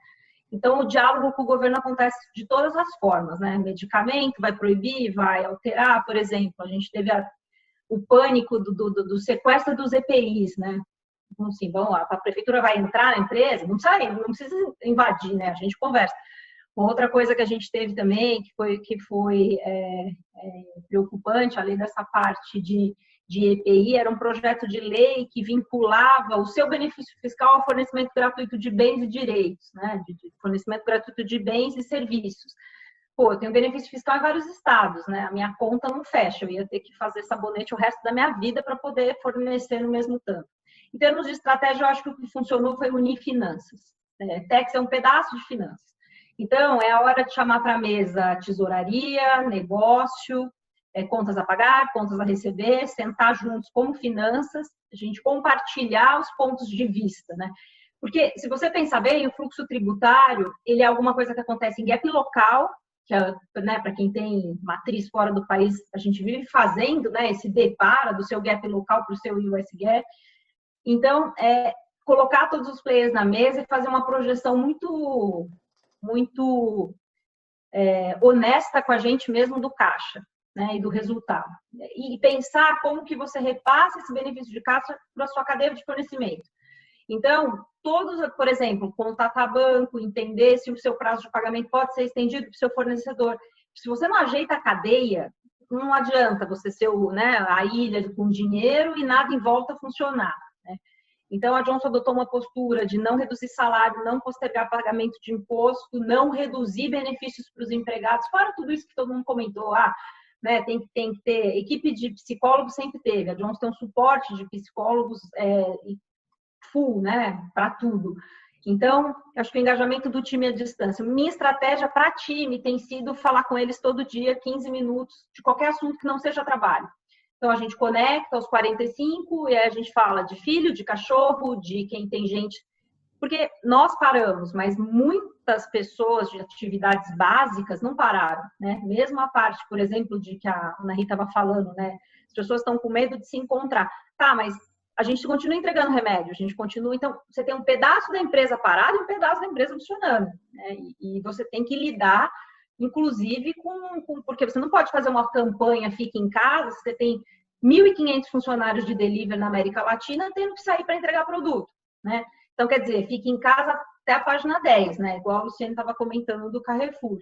Então, o diálogo com o governo acontece de todas as formas, né? Medicamento, vai proibir, vai alterar, por exemplo. A gente teve o pânico do sequestro dos EPIs, né? Então, assim, vamos lá, a prefeitura vai entrar na empresa, não precisa invadir, né? A gente conversa. Uma outra coisa que a gente teve também, que foi preocupante, além dessa parte de EPI, era um projeto de lei que vinculava o seu benefício fiscal ao fornecimento gratuito de bens e direitos, né? De fornecimento gratuito de bens e serviços. Pô, eu tenho benefício fiscal em vários estados, né? A minha conta não fecha, eu ia ter que fazer sabonete o resto da minha vida para poder fornecer no mesmo tanto. Em termos de estratégia, eu acho que o que funcionou foi unir finanças. Tax é um pedaço de finanças. Então, é a hora de chamar para a mesa tesouraria, negócio, contas a pagar, contas a receber, sentar juntos como finanças, a gente compartilhar os pontos de vista, né? Porque, se você pensar bem, o fluxo tributário, ele é alguma coisa que acontece em gap local, que né, para quem tem matriz fora do país, a gente vive fazendo, né, esse depara do seu gap local para o seu US gap. Então, colocar todos os players na mesa e fazer uma projeção muito honesta com a gente mesmo do caixa, né, e do resultado. E pensar como que você repassa esse benefício de caixa para a sua cadeia de fornecimento. Então, por exemplo, contatar banco, entender se o seu prazo de pagamento pode ser estendido para o seu fornecedor. Se você não ajeita a cadeia, não adianta você ser a ilha com dinheiro e nada em volta funcionar. Né? Então, a Johnson adotou uma postura de não reduzir salário, não postergar pagamento de imposto, não reduzir benefícios para os empregados, fora tudo isso que todo mundo comentou. Né, tem que ter, equipe de psicólogos sempre teve, a Johnson tem um suporte de psicólogos full, né, para tudo. Então, acho que o engajamento do time à distância. Minha estratégia para time tem sido falar com eles todo dia, 15 minutos, de qualquer assunto que não seja trabalho. Então, a gente conecta aos 45 e aí a gente fala de filho, de cachorro, de quem tem gente. Porque nós paramos, mas muitas pessoas de atividades básicas não pararam, né? Mesmo a parte, por exemplo, de que a Ana Rita estava falando, né? As pessoas estão com medo de se encontrar. Tá, mas a gente continua entregando remédio, a gente continua. Então, você tem um pedaço da empresa parado e um pedaço da empresa funcionando, né? E você tem que lidar, inclusive, porque você não pode fazer uma campanha fique em casa, você tem 1.500 funcionários de delivery na América Latina tendo que sair para entregar produto, né? Então, quer dizer, fique em casa até a página 10, né? Igual a Luciene estava comentando do Carrefour.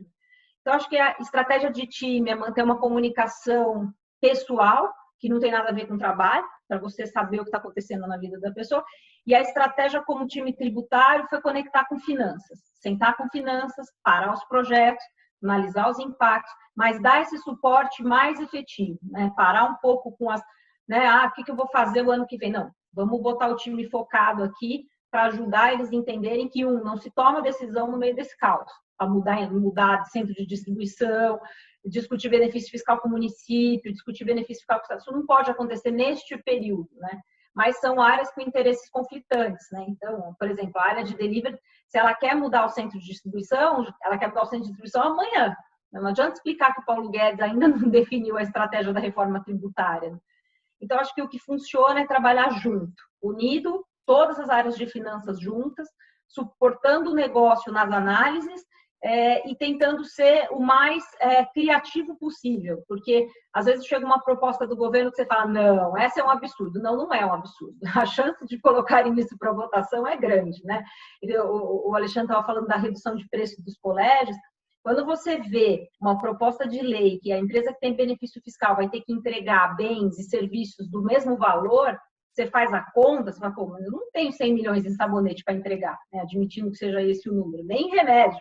Então, acho que a estratégia de time é manter uma comunicação pessoal, que não tem nada a ver com trabalho, para você saber o que está acontecendo na vida da pessoa. E a estratégia como time tributário foi conectar com finanças. Sentar com finanças, parar os projetos, analisar os impactos, mas dar esse suporte mais efetivo, né? Parar um pouco com as... Né? O que eu vou fazer o ano que vem? Não, vamos botar o time focado aqui para ajudar eles a entenderem que, não se toma decisão no meio desse caos, para mudar de centro de distribuição, discutir benefício fiscal com o município, discutir benefício fiscal com o Estado. Isso não pode acontecer neste período, né? Mas são áreas com interesses conflitantes, né? Então, por exemplo, a área de delivery, se ela quer mudar o centro de distribuição, ela quer mudar o centro de distribuição amanhã. Não adianta explicar que o Paulo Guedes ainda não definiu a estratégia da reforma tributária. Então, acho que o que funciona é trabalhar junto, unido, todas as áreas de finanças juntas, suportando o negócio nas análises e tentando ser o mais criativo possível, porque às vezes chega uma proposta do governo que você fala, não, essa é um absurdo. Não, não é um absurdo. A chance de colocarem isso para votação é grande, né? O Alexandre estava falando da redução de preço dos colégios. Quando você vê uma proposta de lei que a empresa que tem benefício fiscal vai ter que entregar bens e serviços do mesmo valor, você faz a conta, você fala, pô, mas eu não tenho 100 milhões em sabonete para entregar, né? Admitindo que seja esse o número, nem em remédio.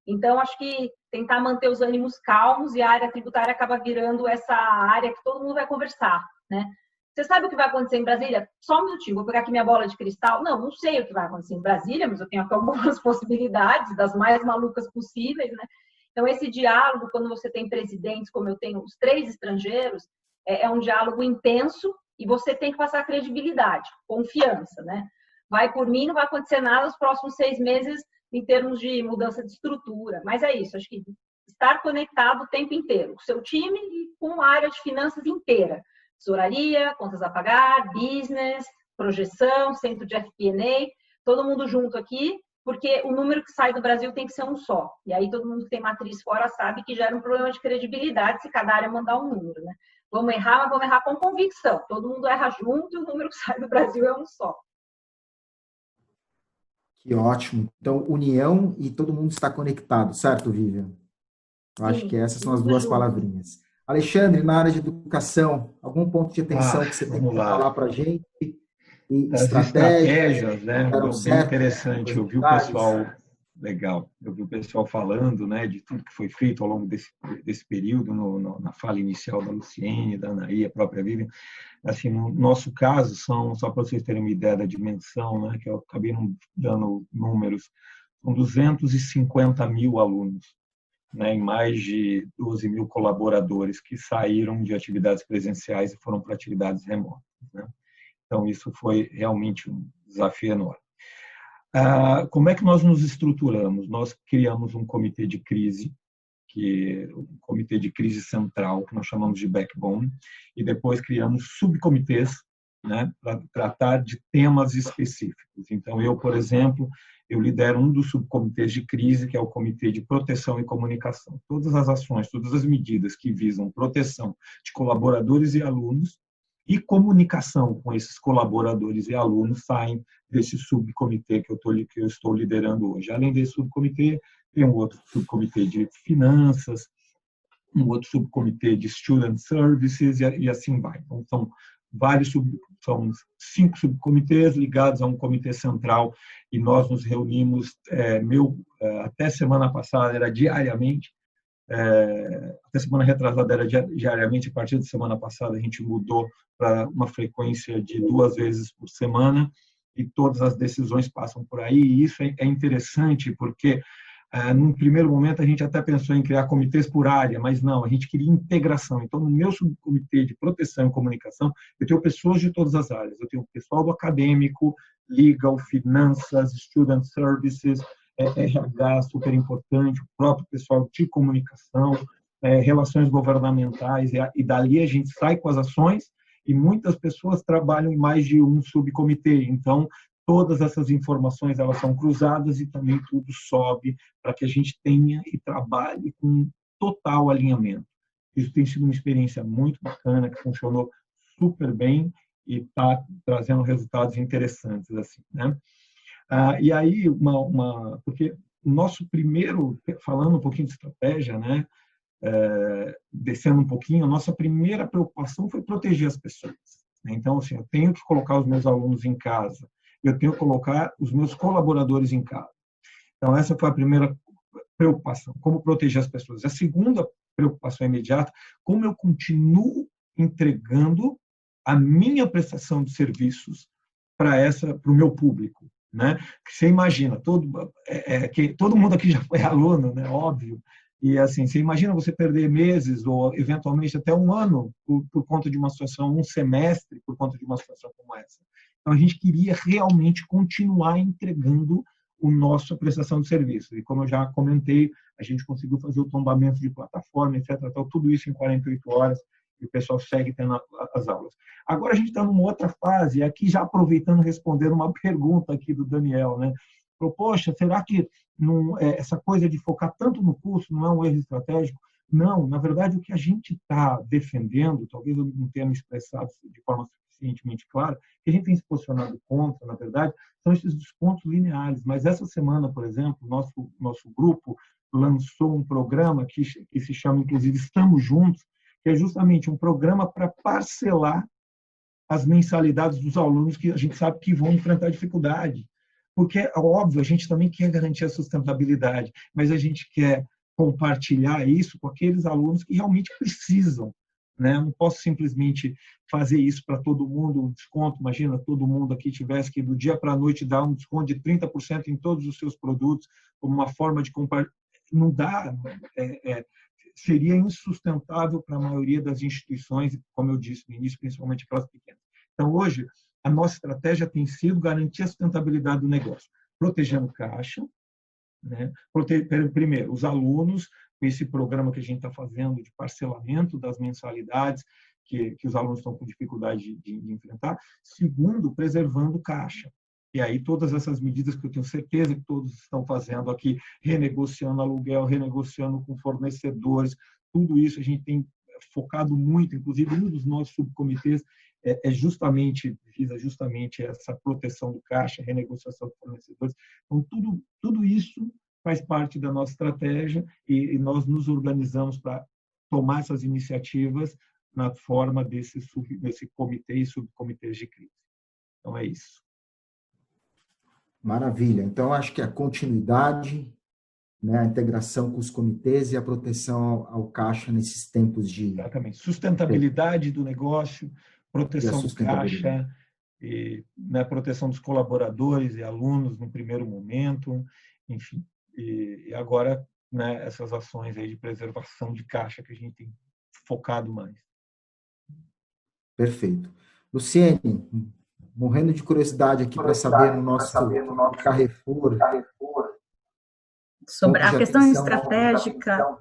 Então, acho que tentar manter os ânimos calmos e a área tributária acaba virando essa área que todo mundo vai conversar, né? Você sabe o que vai acontecer em Brasília? Só um minutinho, vou pegar aqui minha bola de cristal. Não sei o que vai acontecer em Brasília, mas eu tenho aqui algumas possibilidades, das mais malucas possíveis, né? Então, esse diálogo, quando você tem presidentes, como eu tenho os 3 estrangeiros, é um diálogo intenso e você tem que passar credibilidade, confiança, né? Vai por mim, não vai acontecer nada nos próximos 6 meses em termos de mudança de estrutura. Mas é isso, acho que estar conectado o tempo inteiro, com o seu time e com a área de finanças inteira. Tesouraria, contas a pagar, business, projeção, centro de FP&A, todo mundo junto aqui, porque o número que sai do Brasil tem que ser um só. E aí todo mundo que tem matriz fora sabe que gera um problema de credibilidade se cada área mandar um número, né? Vamos errar, mas vamos errar com convicção. Todo mundo erra junto e o número que sai do Brasil é um só. Que ótimo. Então, união e todo mundo está conectado, certo, Vivian? Eu acho que essas são as 2 palavrinhas. Alexandre, na área de educação, algum ponto de atenção que você tem que falar para a gente? E as estratégias, né? Bem interessante. Eu vi o pessoal, legal, eu vi o pessoal falando, né, de tudo que foi feito ao longo desse período, na fala inicial da Luciene, da Anaí, a própria Vivian. Assim, no nosso caso, só para vocês terem uma ideia da dimensão, né, que eu acabei não dando números, são 250 mil alunos, né, em mais de 12 mil colaboradores que saíram de atividades presenciais e foram para atividades remotas, né? Então, isso foi realmente um desafio enorme. Como é que nós nos estruturamos? Nós criamos um comitê de crise, um comitê de crise central, que nós chamamos de backbone, e depois criamos subcomitês, né, para tratar de temas específicos. Então, eu, por exemplo, eu lidero um dos subcomitês de crise, que é o Comitê de Proteção e Comunicação. Todas as ações, todas as medidas que visam proteção de colaboradores e alunos e comunicação com esses colaboradores e alunos saem desse subcomitê que eu estou liderando hoje. Além desse subcomitê, tem um outro subcomitê de finanças, um outro subcomitê de student services e assim vai. Então, são 5 subcomitês ligados a um comitê central e nós nos reunimos, até semana passada era diariamente, até semana retrasada era diariamente, a partir de semana passada a gente mudou para uma frequência de 2 vezes por semana e todas as decisões passam por aí, e isso é interessante porque num primeiro momento a gente até pensou em criar comitês por área, mas não, a gente queria integração. Então, no meu subcomitê de proteção e comunicação, eu tenho pessoas de todas as áreas, eu tenho pessoal do acadêmico, legal, finanças, student services, RH, super importante, o próprio pessoal de comunicação, relações governamentais, e dali a gente sai com as ações, e muitas pessoas trabalham em mais de um subcomitê. Então, todas essas informações elas são cruzadas e também tudo sobe para que a gente tenha e trabalhe com total alinhamento. Isso tem sido uma experiência muito bacana, que funcionou super bem e está trazendo resultados interessantes, assim, né? E aí, porque o nosso primeiro, falando um pouquinho de estratégia, né, descendo um pouquinho, a nossa primeira preocupação foi proteger as pessoas. Então, assim, eu tenho que colocar os meus alunos em casa, eu tenho que colocar os meus colaboradores em casa. Então, essa foi a primeira preocupação, como proteger as pessoas. A segunda preocupação imediata, como eu continuo entregando a minha prestação de serviços para o meu público, né? Você imagina, todo mundo aqui já foi aluno, né? Óbvio. E assim, você imagina você perder meses ou eventualmente até um ano por conta de uma situação, um semestre por conta de uma situação como essa. Então a gente queria realmente continuar entregando a nossa prestação de serviço. E como eu já comentei, a gente conseguiu fazer o tombamento de plataforma, etc. Então, tudo isso em 48 horas e o pessoal segue tendo as aulas. Agora a gente está numa outra fase, aqui já aproveitando responder uma pergunta aqui do Daniel, né? Falou, poxa, será que essa coisa de focar tanto no curso não é um erro estratégico? Não, na verdade, o que a gente está defendendo, talvez eu não tenha me expressado de forma suficientemente clara, que a gente tem se posicionado contra, na verdade, são esses descontos lineares. Mas essa semana, por exemplo, nosso grupo lançou um programa que se chama, inclusive, Estamos Juntos, que é justamente um programa para parcelar as mensalidades dos alunos que a gente sabe que vão enfrentar dificuldade. porque, óbvio, a gente também quer garantir a sustentabilidade, mas a gente quer compartilhar isso com aqueles alunos que realmente precisam, né? Eu não posso simplesmente fazer isso para todo mundo, um desconto. Imagina, todo mundo aqui tivesse que, do dia para a noite, dar um desconto de 30% em todos os seus produtos, como uma forma de compartilhar. Não dá, seria insustentável para a maioria das instituições, como eu disse no início, principalmente para as pequenas. Então, hoje, a nossa estratégia tem sido garantir a sustentabilidade do negócio, protegendo caixa, né? Primeiro, os alunos, com esse programa que a gente está fazendo de parcelamento das mensalidades que os alunos estão com dificuldade de enfrentar. Segundo, preservando caixa. E aí todas essas medidas que eu tenho certeza que todos estão fazendo aqui, renegociando aluguel, renegociando com fornecedores, tudo isso a gente tem focado muito, inclusive um dos nossos subcomitês visa justamente essa proteção do caixa, renegociação de fornecedores. Então, tudo isso faz parte da nossa estratégia e nós nos organizamos para tomar essas iniciativas na forma desse comitê e subcomitês de crise. Então, é isso. Maravilha. Então, acho que a continuidade, né, a integração com os comitês e a proteção ao caixa nesses tempos de... Exatamente. Sustentabilidade do negócio, proteção do caixa, e, né, proteção dos colaboradores e alunos no primeiro momento, enfim. E agora, né, essas ações aí de preservação de caixa que a gente tem focado mais. Perfeito. Luciene, morrendo de curiosidade aqui para saber no nosso Carrefour. Sobre a questão estratégica,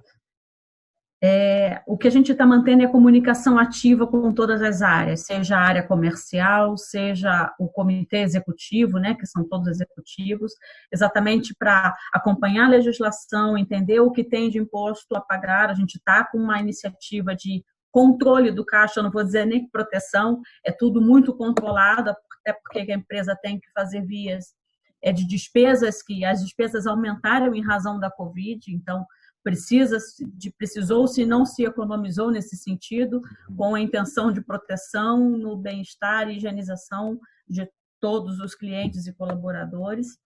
o que a gente está mantendo é comunicação ativa com todas as áreas, seja a área comercial, seja o comitê executivo, né, que são todos executivos, exatamente para acompanhar a legislação, entender o que tem de imposto a pagar. A gente está com uma iniciativa de controle do caixa, eu não vou dizer nem proteção, é tudo muito controlado, até porque a empresa tem que fazer vias de despesas, que as despesas aumentaram em razão da Covid, então precisou-se e não se economizou nesse sentido, com a intenção de proteção no bem-estar e higienização de todos os clientes e colaboradores.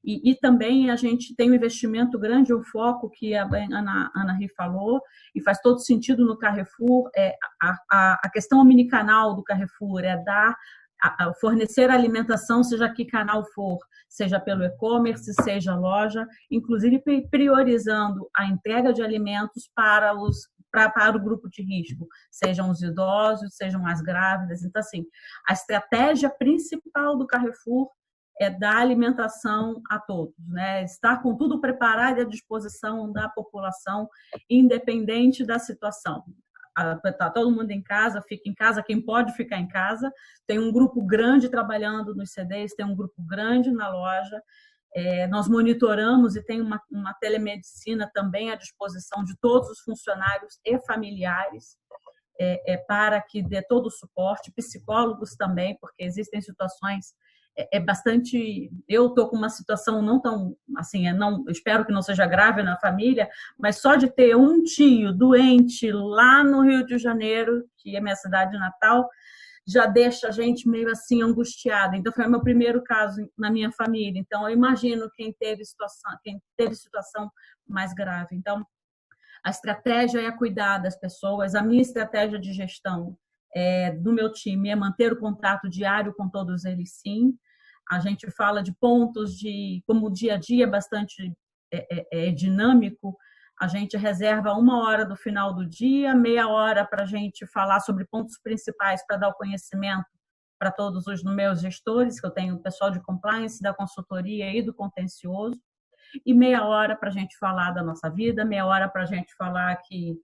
E também a gente tem um investimento grande, o foco que a Ana Ri falou, e faz todo sentido no Carrefour, a questão omnicanal do Carrefour fornecer alimentação, seja que canal for, seja pelo e-commerce, seja loja, inclusive priorizando a entrega de alimentos para o grupo de risco, sejam os idosos, sejam as grávidas. Então, assim, a estratégia principal do Carrefour é dar alimentação a todos, né? Estar com tudo preparado e à disposição da população, independente da situação. Está todo mundo em casa, fica em casa, quem pode ficar em casa. Tem um grupo grande trabalhando nos CDs, tem um grupo grande na loja. Nós monitoramos e tem uma telemedicina também à disposição de todos os funcionários e familiares, para que dê todo o suporte, psicólogos também, porque existem situações bastante... Eu estou com uma situação não tão... assim, espero que não seja grave na família, mas só de ter um tio doente lá no Rio de Janeiro, que é minha cidade natal, já deixa a gente meio assim angustiada. Então, foi o meu primeiro caso na minha família. Então, eu imagino quem teve situação mais grave. Então, a estratégia é cuidar das pessoas. A minha estratégia de gestão do meu time é manter o contato diário com todos eles, sim. A gente fala de pontos como o dia a dia é bastante dinâmico, a gente reserva 1 hora do final do dia, meia hora para a gente falar sobre pontos principais para dar o conhecimento para todos os meus gestores, que eu tenho o pessoal de compliance, da consultoria e do contencioso, e meia hora para a gente falar da nossa vida, meia hora para a gente falar que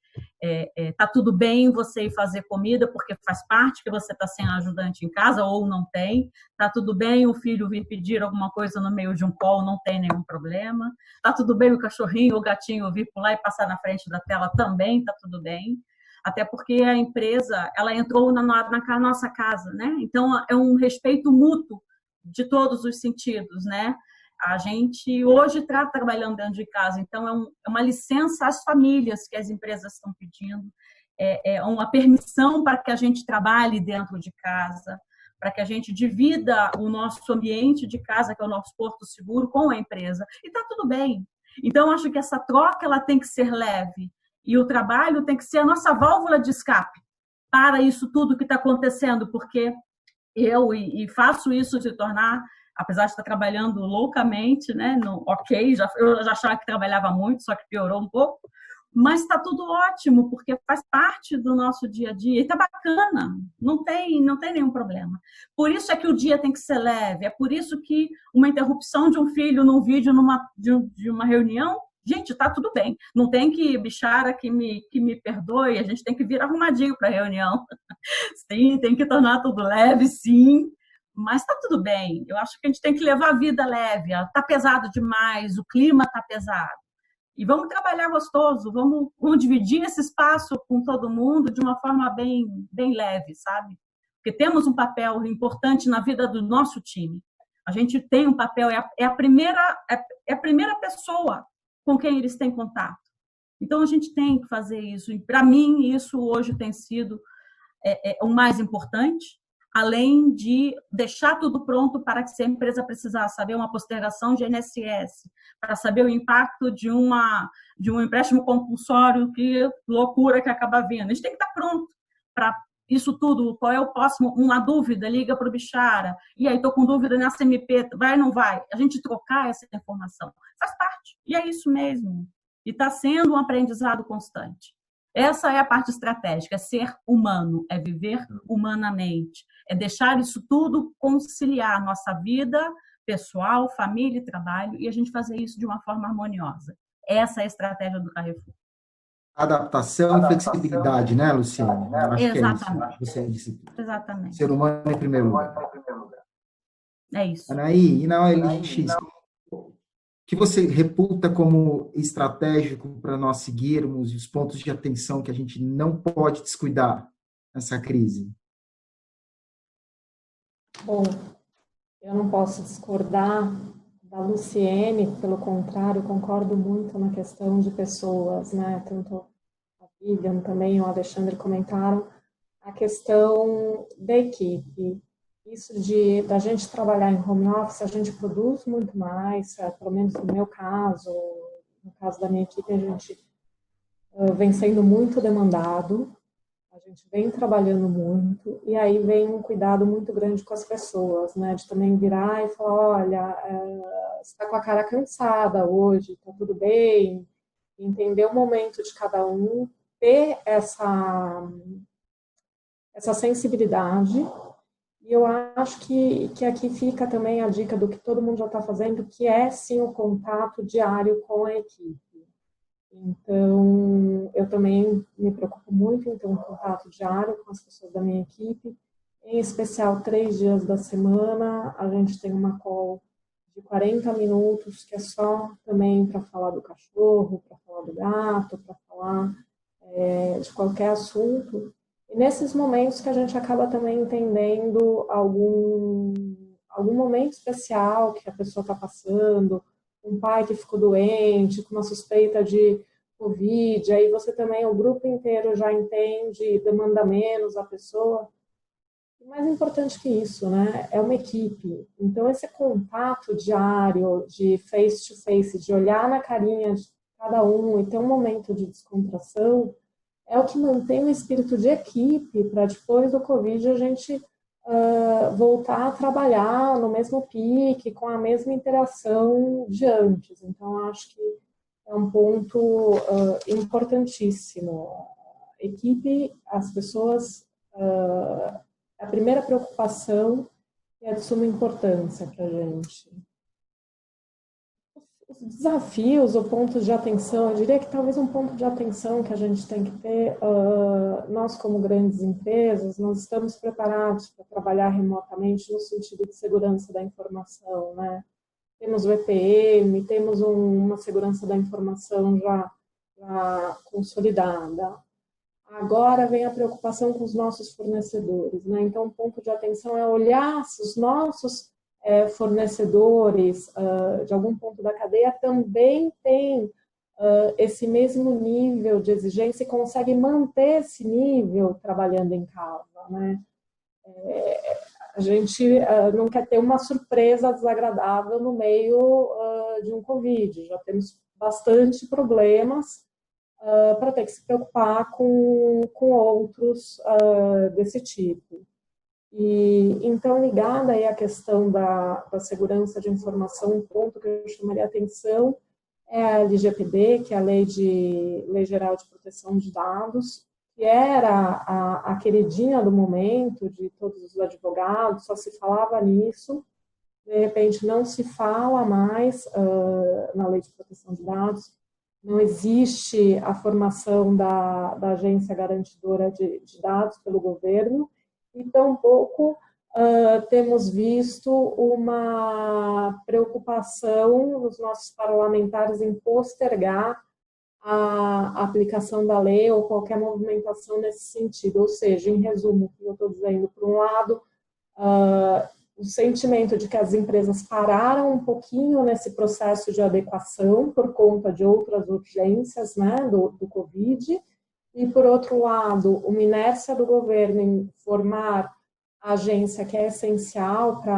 tá tudo bem você ir fazer comida, porque faz parte que você está sem ajudante em casa ou não tem, tá tudo bem o filho vir pedir alguma coisa no meio de um call, não tem nenhum problema, tá tudo bem o cachorrinho ou o gatinho vir pular e passar na frente da tela, também tá tudo bem, até porque a empresa, ela entrou na nossa casa, né? Então é um respeito mútuo de todos os sentidos, né? A gente hoje está trabalhando dentro de casa, então é uma licença às famílias que as empresas estão pedindo, uma permissão para que a gente trabalhe dentro de casa, para que a gente divida o nosso ambiente de casa, que é o nosso porto seguro, com a empresa. E está tudo bem. Então, acho que essa troca ela tem que ser leve. E o trabalho tem que ser a nossa válvula de escape para isso tudo que está acontecendo, porque eu faço isso se tornar, apesar de estar trabalhando loucamente, né? Eu já achava que trabalhava muito, só que piorou um pouco, mas está tudo ótimo, porque faz parte do nosso dia a dia, e está bacana, não tem nenhum problema. Por isso é que o dia tem que ser leve, é por isso que uma interrupção de um filho num vídeo de uma reunião, gente, está tudo bem, não tem que bichara que me perdoe, a gente tem que vir arrumadinho para a reunião, sim, tem que tornar tudo leve, sim, mas está tudo bem, eu acho que a gente tem que levar a vida leve, está pesado demais, o clima está pesado. E vamos trabalhar gostoso, vamos dividir esse espaço com todo mundo de uma forma bem leve, sabe? Porque temos um papel importante na vida do nosso time. A gente tem um papel, é a primeira pessoa com quem eles têm contato. Então, a gente tem que fazer isso. E, para mim, isso hoje tem sido o mais importante, além de deixar tudo pronto para que, se a empresa precisar saber uma postergação de INSS, para saber o impacto de um empréstimo compulsório, que loucura que acaba vindo. A gente tem que estar pronto para isso tudo. Qual é o próximo? Uma dúvida, liga para o Bichara. E aí, estou com dúvida nessa MP, vai ou não vai? A gente trocar essa informação. Faz parte. E é isso mesmo. E está sendo um aprendizado constante. Essa é a parte estratégica, é ser humano, é viver humanamente, é deixar isso tudo conciliar nossa vida pessoal, família e trabalho, e a gente fazer isso de uma forma harmoniosa. Essa é a estratégia do Carrefour. Adaptação e flexibilidade, né, Luciane? Eu acho Exatamente. que é isso que você disse. Exatamente. Ser humano em primeiro lugar. É isso. Anaí, e na OLX, que você reputa como estratégico para nós seguirmos e os pontos de atenção que a gente não pode descuidar nessa crise? Bom, eu não posso discordar da Luciene, pelo contrário, concordo muito na questão de pessoas, né? Tanto a Vivian também, o Alexandre comentaram a questão da equipe. Isso da gente trabalhar em home office, a gente produz muito mais, pelo menos no meu caso, no caso da minha equipe, a gente vem sendo muito demandado, a gente vem trabalhando muito, e aí vem um cuidado muito grande com as pessoas, né, de também virar e falar, olha, você está com a cara cansada hoje, está tudo bem, entender o momento de cada um, ter essa sensibilidade. E eu acho que aqui fica também a dica do que todo mundo já está fazendo, que é, sim, o contato diário com a equipe. Então, eu também me preocupo muito em ter um contato diário com as pessoas da minha equipe, em especial 3 dias da semana, a gente tem uma call de 40 minutos, que é só também para falar do cachorro, para falar do gato, para falar de qualquer assunto. E nesses momentos que a gente acaba também entendendo algum momento especial que a pessoa está passando, um pai que ficou doente, com uma suspeita de Covid, aí você também, o grupo inteiro já entende, demanda menos a pessoa. E mais importante que isso, né, é uma equipe. Então, esse contato diário, de face-to-face, de olhar na carinha de cada um e ter um momento de descontração, é o que mantém o espírito de equipe para depois do Covid a gente voltar a trabalhar no mesmo pique, com a mesma interação de antes. Então, acho que é um ponto importantíssimo. Equipe, as pessoas, a primeira preocupação é de suma importância para a gente. Os desafios ou pontos de atenção, eu diria que talvez um ponto de atenção que a gente tem que ter, nós como grandes empresas, nós estamos preparados para trabalhar remotamente no sentido de segurança da informação, né? Temos o EPM, temos uma segurança da informação já consolidada. Agora vem a preocupação com os nossos fornecedores, né? Então, um ponto de atenção é olhar se os nossos fornecedores de algum ponto da cadeia também têm esse mesmo nível de exigência e conseguem manter esse nível trabalhando em casa, né? A gente não quer ter uma surpresa desagradável no meio de um Covid. Já temos bastante problemas para ter que se preocupar com outros desse tipo. E, então, ligada aí à questão da segurança de informação, um ponto que eu chamaria a atenção é a LGPD, que é a Lei Geral de Proteção de Dados, que era a queridinha do momento de todos os advogados, só se falava nisso, de repente não se fala mais na Lei de Proteção de Dados, não existe a formação da agência garantidora de dados pelo governo, e tampouco temos visto uma preocupação nos nossos parlamentares em postergar a aplicação da lei ou qualquer movimentação nesse sentido. Ou seja, em resumo, o que eu estou dizendo, por um lado, o sentimento de que as empresas pararam um pouquinho nesse processo de adequação por conta de outras urgências, né, do Covid, e, por outro lado, uma inércia do governo em formar a agência que é essencial para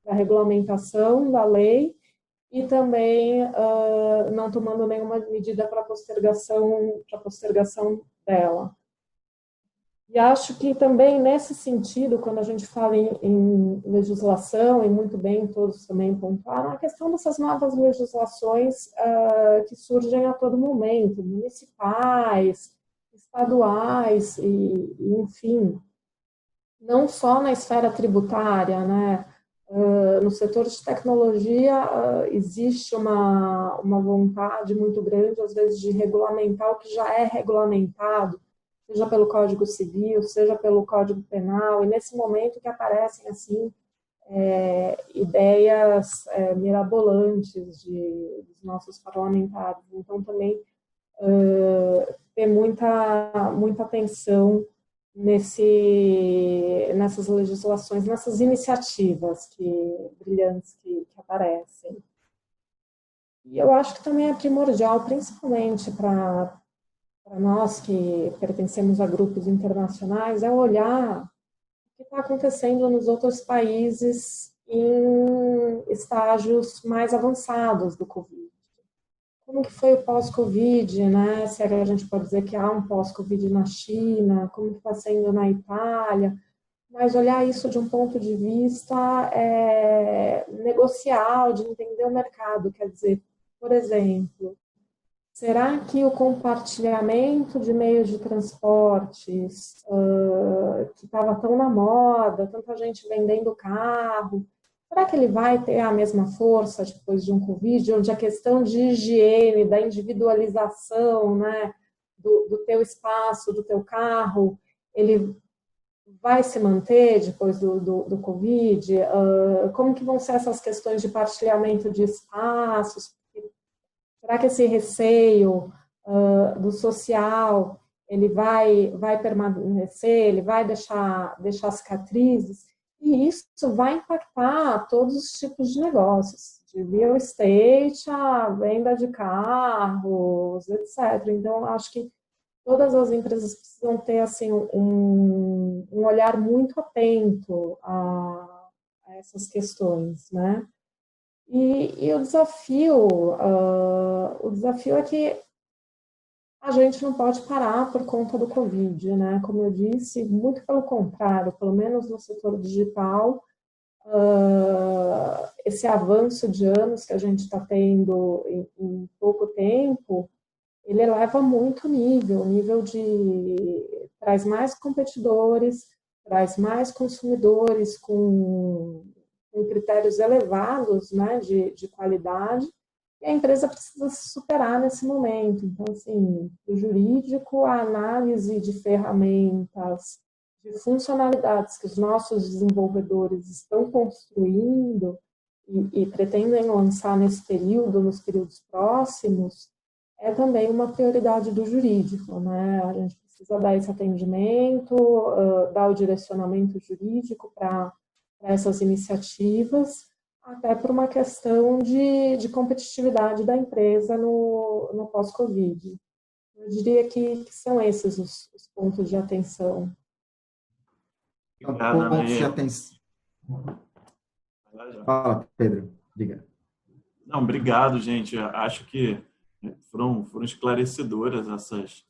a regulamentação da lei e também não tomando nenhuma medida para postergação dela. E acho que também, nesse sentido, quando a gente fala em legislação, e muito bem todos também pontuaram, a questão dessas novas legislações que surgem a todo momento, municipais, estaduais, e enfim, não só na esfera tributária, né? No setor de tecnologia existe uma vontade muito grande, às vezes, de regulamentar o que já é regulamentado, seja pelo Código Civil, seja pelo Código Penal, e nesse momento que aparecem, assim, ideias mirabolantes dos nossos parlamentares. Então, também ter muita atenção nessas legislações, nessas iniciativas brilhantes que aparecem. E eu acho que também é primordial, principalmente para nós que pertencemos a grupos internacionais, é olhar o que está acontecendo nos outros países em estágios mais avançados do Covid. Como que foi o pós-Covid, né? Se a gente pode dizer que há um pós-Covid na China, como que está sendo na Itália, mas olhar isso de um ponto de vista negocial, de entender o mercado, quer dizer, por exemplo, será que o compartilhamento de meios de transportes, que estava tão na moda, tanta gente vendendo carro, será que ele vai ter a mesma força depois de um Covid, onde a questão de higiene, da individualização, né, do teu espaço, do teu carro, ele vai se manter depois do Covid? Como que vão ser essas questões de partilhamento de espaços? Será que esse receio do social, ele vai permanecer, ele vai deixar cicatrizes? E isso vai impactar todos os tipos de negócios, de real estate, a venda de carros, etc. Então, acho que todas as empresas precisam ter assim, um olhar muito atento a essas questões, né? E o desafio é que a gente não pode parar por conta do Covid, né? Como eu disse, muito pelo contrário, pelo menos no setor digital, esse avanço de anos que a gente está tendo em pouco tempo, ele eleva muito o nível traz mais competidores, traz mais consumidores com critérios elevados, né, de qualidade, e a empresa precisa se superar nesse momento. Então, assim, o jurídico, a análise de ferramentas, de funcionalidades que os nossos desenvolvedores estão construindo e pretendem lançar nos períodos próximos, é também uma prioridade do jurídico, né? A gente precisa dar esse atendimento, dar o direcionamento jurídico para essas iniciativas, até por uma questão de competitividade da empresa no pós-Covid. Eu diria que são esses os pontos de atenção. Obrigado, Pontos de Anaí. atenção. Fala, Pedro. Diga. Não, obrigado, gente. Acho que foram esclarecedoras essas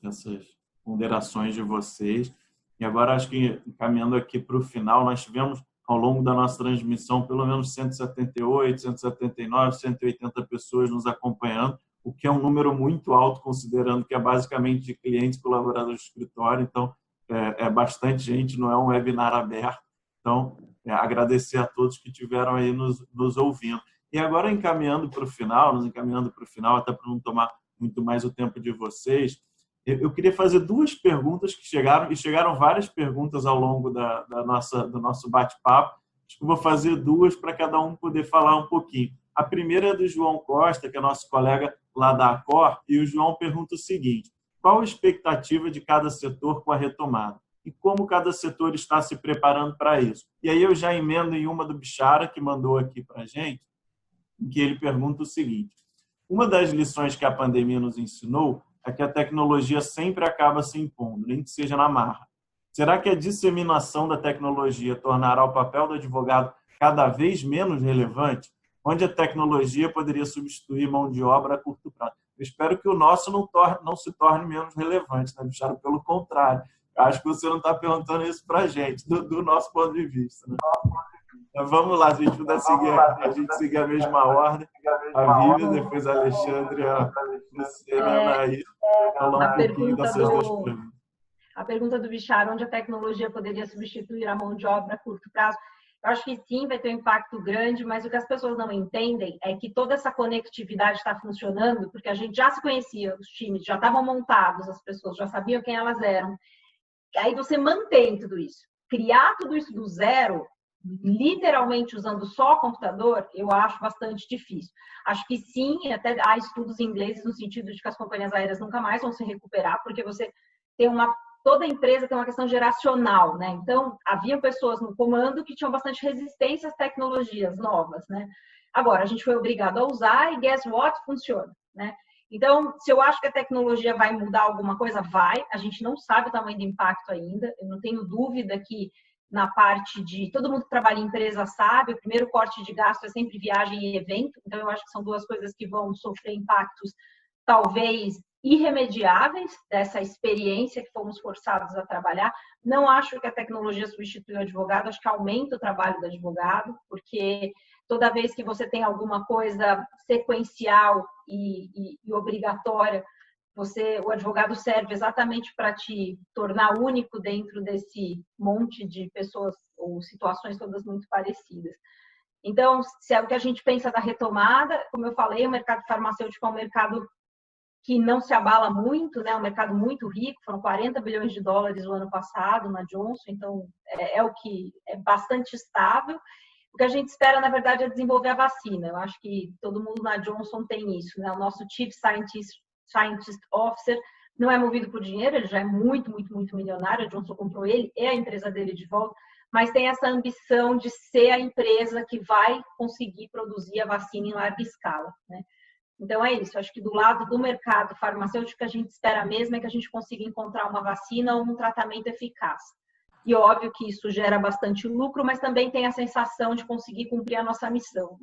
ponderações de vocês. E agora, acho que, encaminhando aqui para o final, nós tivemos, ao longo da nossa transmissão, pelo menos 178, 179, 180 pessoas nos acompanhando, o que é um número muito alto, considerando que é basicamente de clientes, colaboradores do escritório. Então, é bastante gente, não é um webinar aberto. Então, agradecer a todos que estiveram aí nos ouvindo. E agora, nos encaminhando para o final, até para não tomar muito mais o tempo de vocês, eu queria fazer duas perguntas que chegaram várias perguntas ao longo do nosso bate-papo. Acho que eu vou fazer duas para cada um poder falar um pouquinho. A primeira é do João Costa, que é nosso colega lá da Acor, e o João pergunta o seguinte: qual a expectativa de cada setor com a retomada? E como cada setor está se preparando para isso? E aí eu já emendo em uma do Bichara, que mandou aqui para a gente, em que ele pergunta o seguinte: uma das lições que a pandemia nos ensinou é que a tecnologia sempre acaba se impondo, nem que seja na marra. Será que a disseminação da tecnologia tornará o papel do advogado cada vez menos relevante, onde a tecnologia poderia substituir mão de obra a curto prazo? Eu espero que o nosso não se torne menos relevante, né, Bichara? Pelo contrário. Acho que você não está perguntando isso para a gente, do nosso ponto de vista, né? Então, vamos lá, a gente vai seguir a mesma ordem. A Vivian, depois a Alexandre, a Anaí, falar um pouquinho dessas duas perguntas. A pergunta do Bichara, onde a tecnologia poderia substituir a mão de obra a curto prazo? Eu acho que sim, vai ter um impacto grande, mas o que as pessoas não entendem é que toda essa conectividade está funcionando porque a gente já se conhecia, os times já estavam montados, as pessoas já sabiam quem elas eram. Aí você mantém tudo isso. Criar tudo isso do zero, literalmente usando só o computador, eu acho bastante difícil. Acho que sim, até há estudos ingleses no sentido de que as companhias aéreas nunca mais vão se recuperar, porque você tem toda empresa tem uma questão geracional, né? Então, havia pessoas no comando que tinham bastante resistência às tecnologias novas, né? Agora, a gente foi obrigado a usar e guess what? Funciona, né? Então, se eu acho que a tecnologia vai mudar alguma coisa, vai. A gente não sabe o tamanho do impacto ainda. Eu não tenho dúvida que na parte de... Todo mundo que trabalha em empresa sabe, o primeiro corte de gasto é sempre viagem e evento. Então, eu acho que são duas coisas que vão sofrer impactos talvez irremediáveis dessa experiência que fomos forçados a trabalhar. Não acho que a tecnologia substitui o advogado, acho que aumenta o trabalho do advogado, porque toda vez que você tem alguma coisa sequencial e obrigatória, o advogado serve exatamente para te tornar único dentro desse monte de pessoas ou situações todas muito parecidas. Então, se é o que a gente pensa da retomada, como eu falei, o mercado farmacêutico é um mercado que não se abala muito, né? Um mercado muito rico, foram 40 bilhões de dólares o ano passado na Johnson, então é o que é bastante estável. O que a gente espera, na verdade, é desenvolver a vacina. Eu acho que todo mundo na Johnson tem isso, né? O nosso Chief Scientist Officer não é movido por dinheiro, ele já é muito, muito, muito milionário, a Johnson comprou ele e a empresa dele de volta, mas tem essa ambição de ser a empresa que vai conseguir produzir a vacina em larga escala, né? Então, é isso. Acho que do lado do mercado farmacêutico, o que a gente espera mesmo é que a gente consiga encontrar uma vacina ou um tratamento eficaz. E óbvio que isso gera bastante lucro, mas também tem a sensação de conseguir cumprir a nossa missão.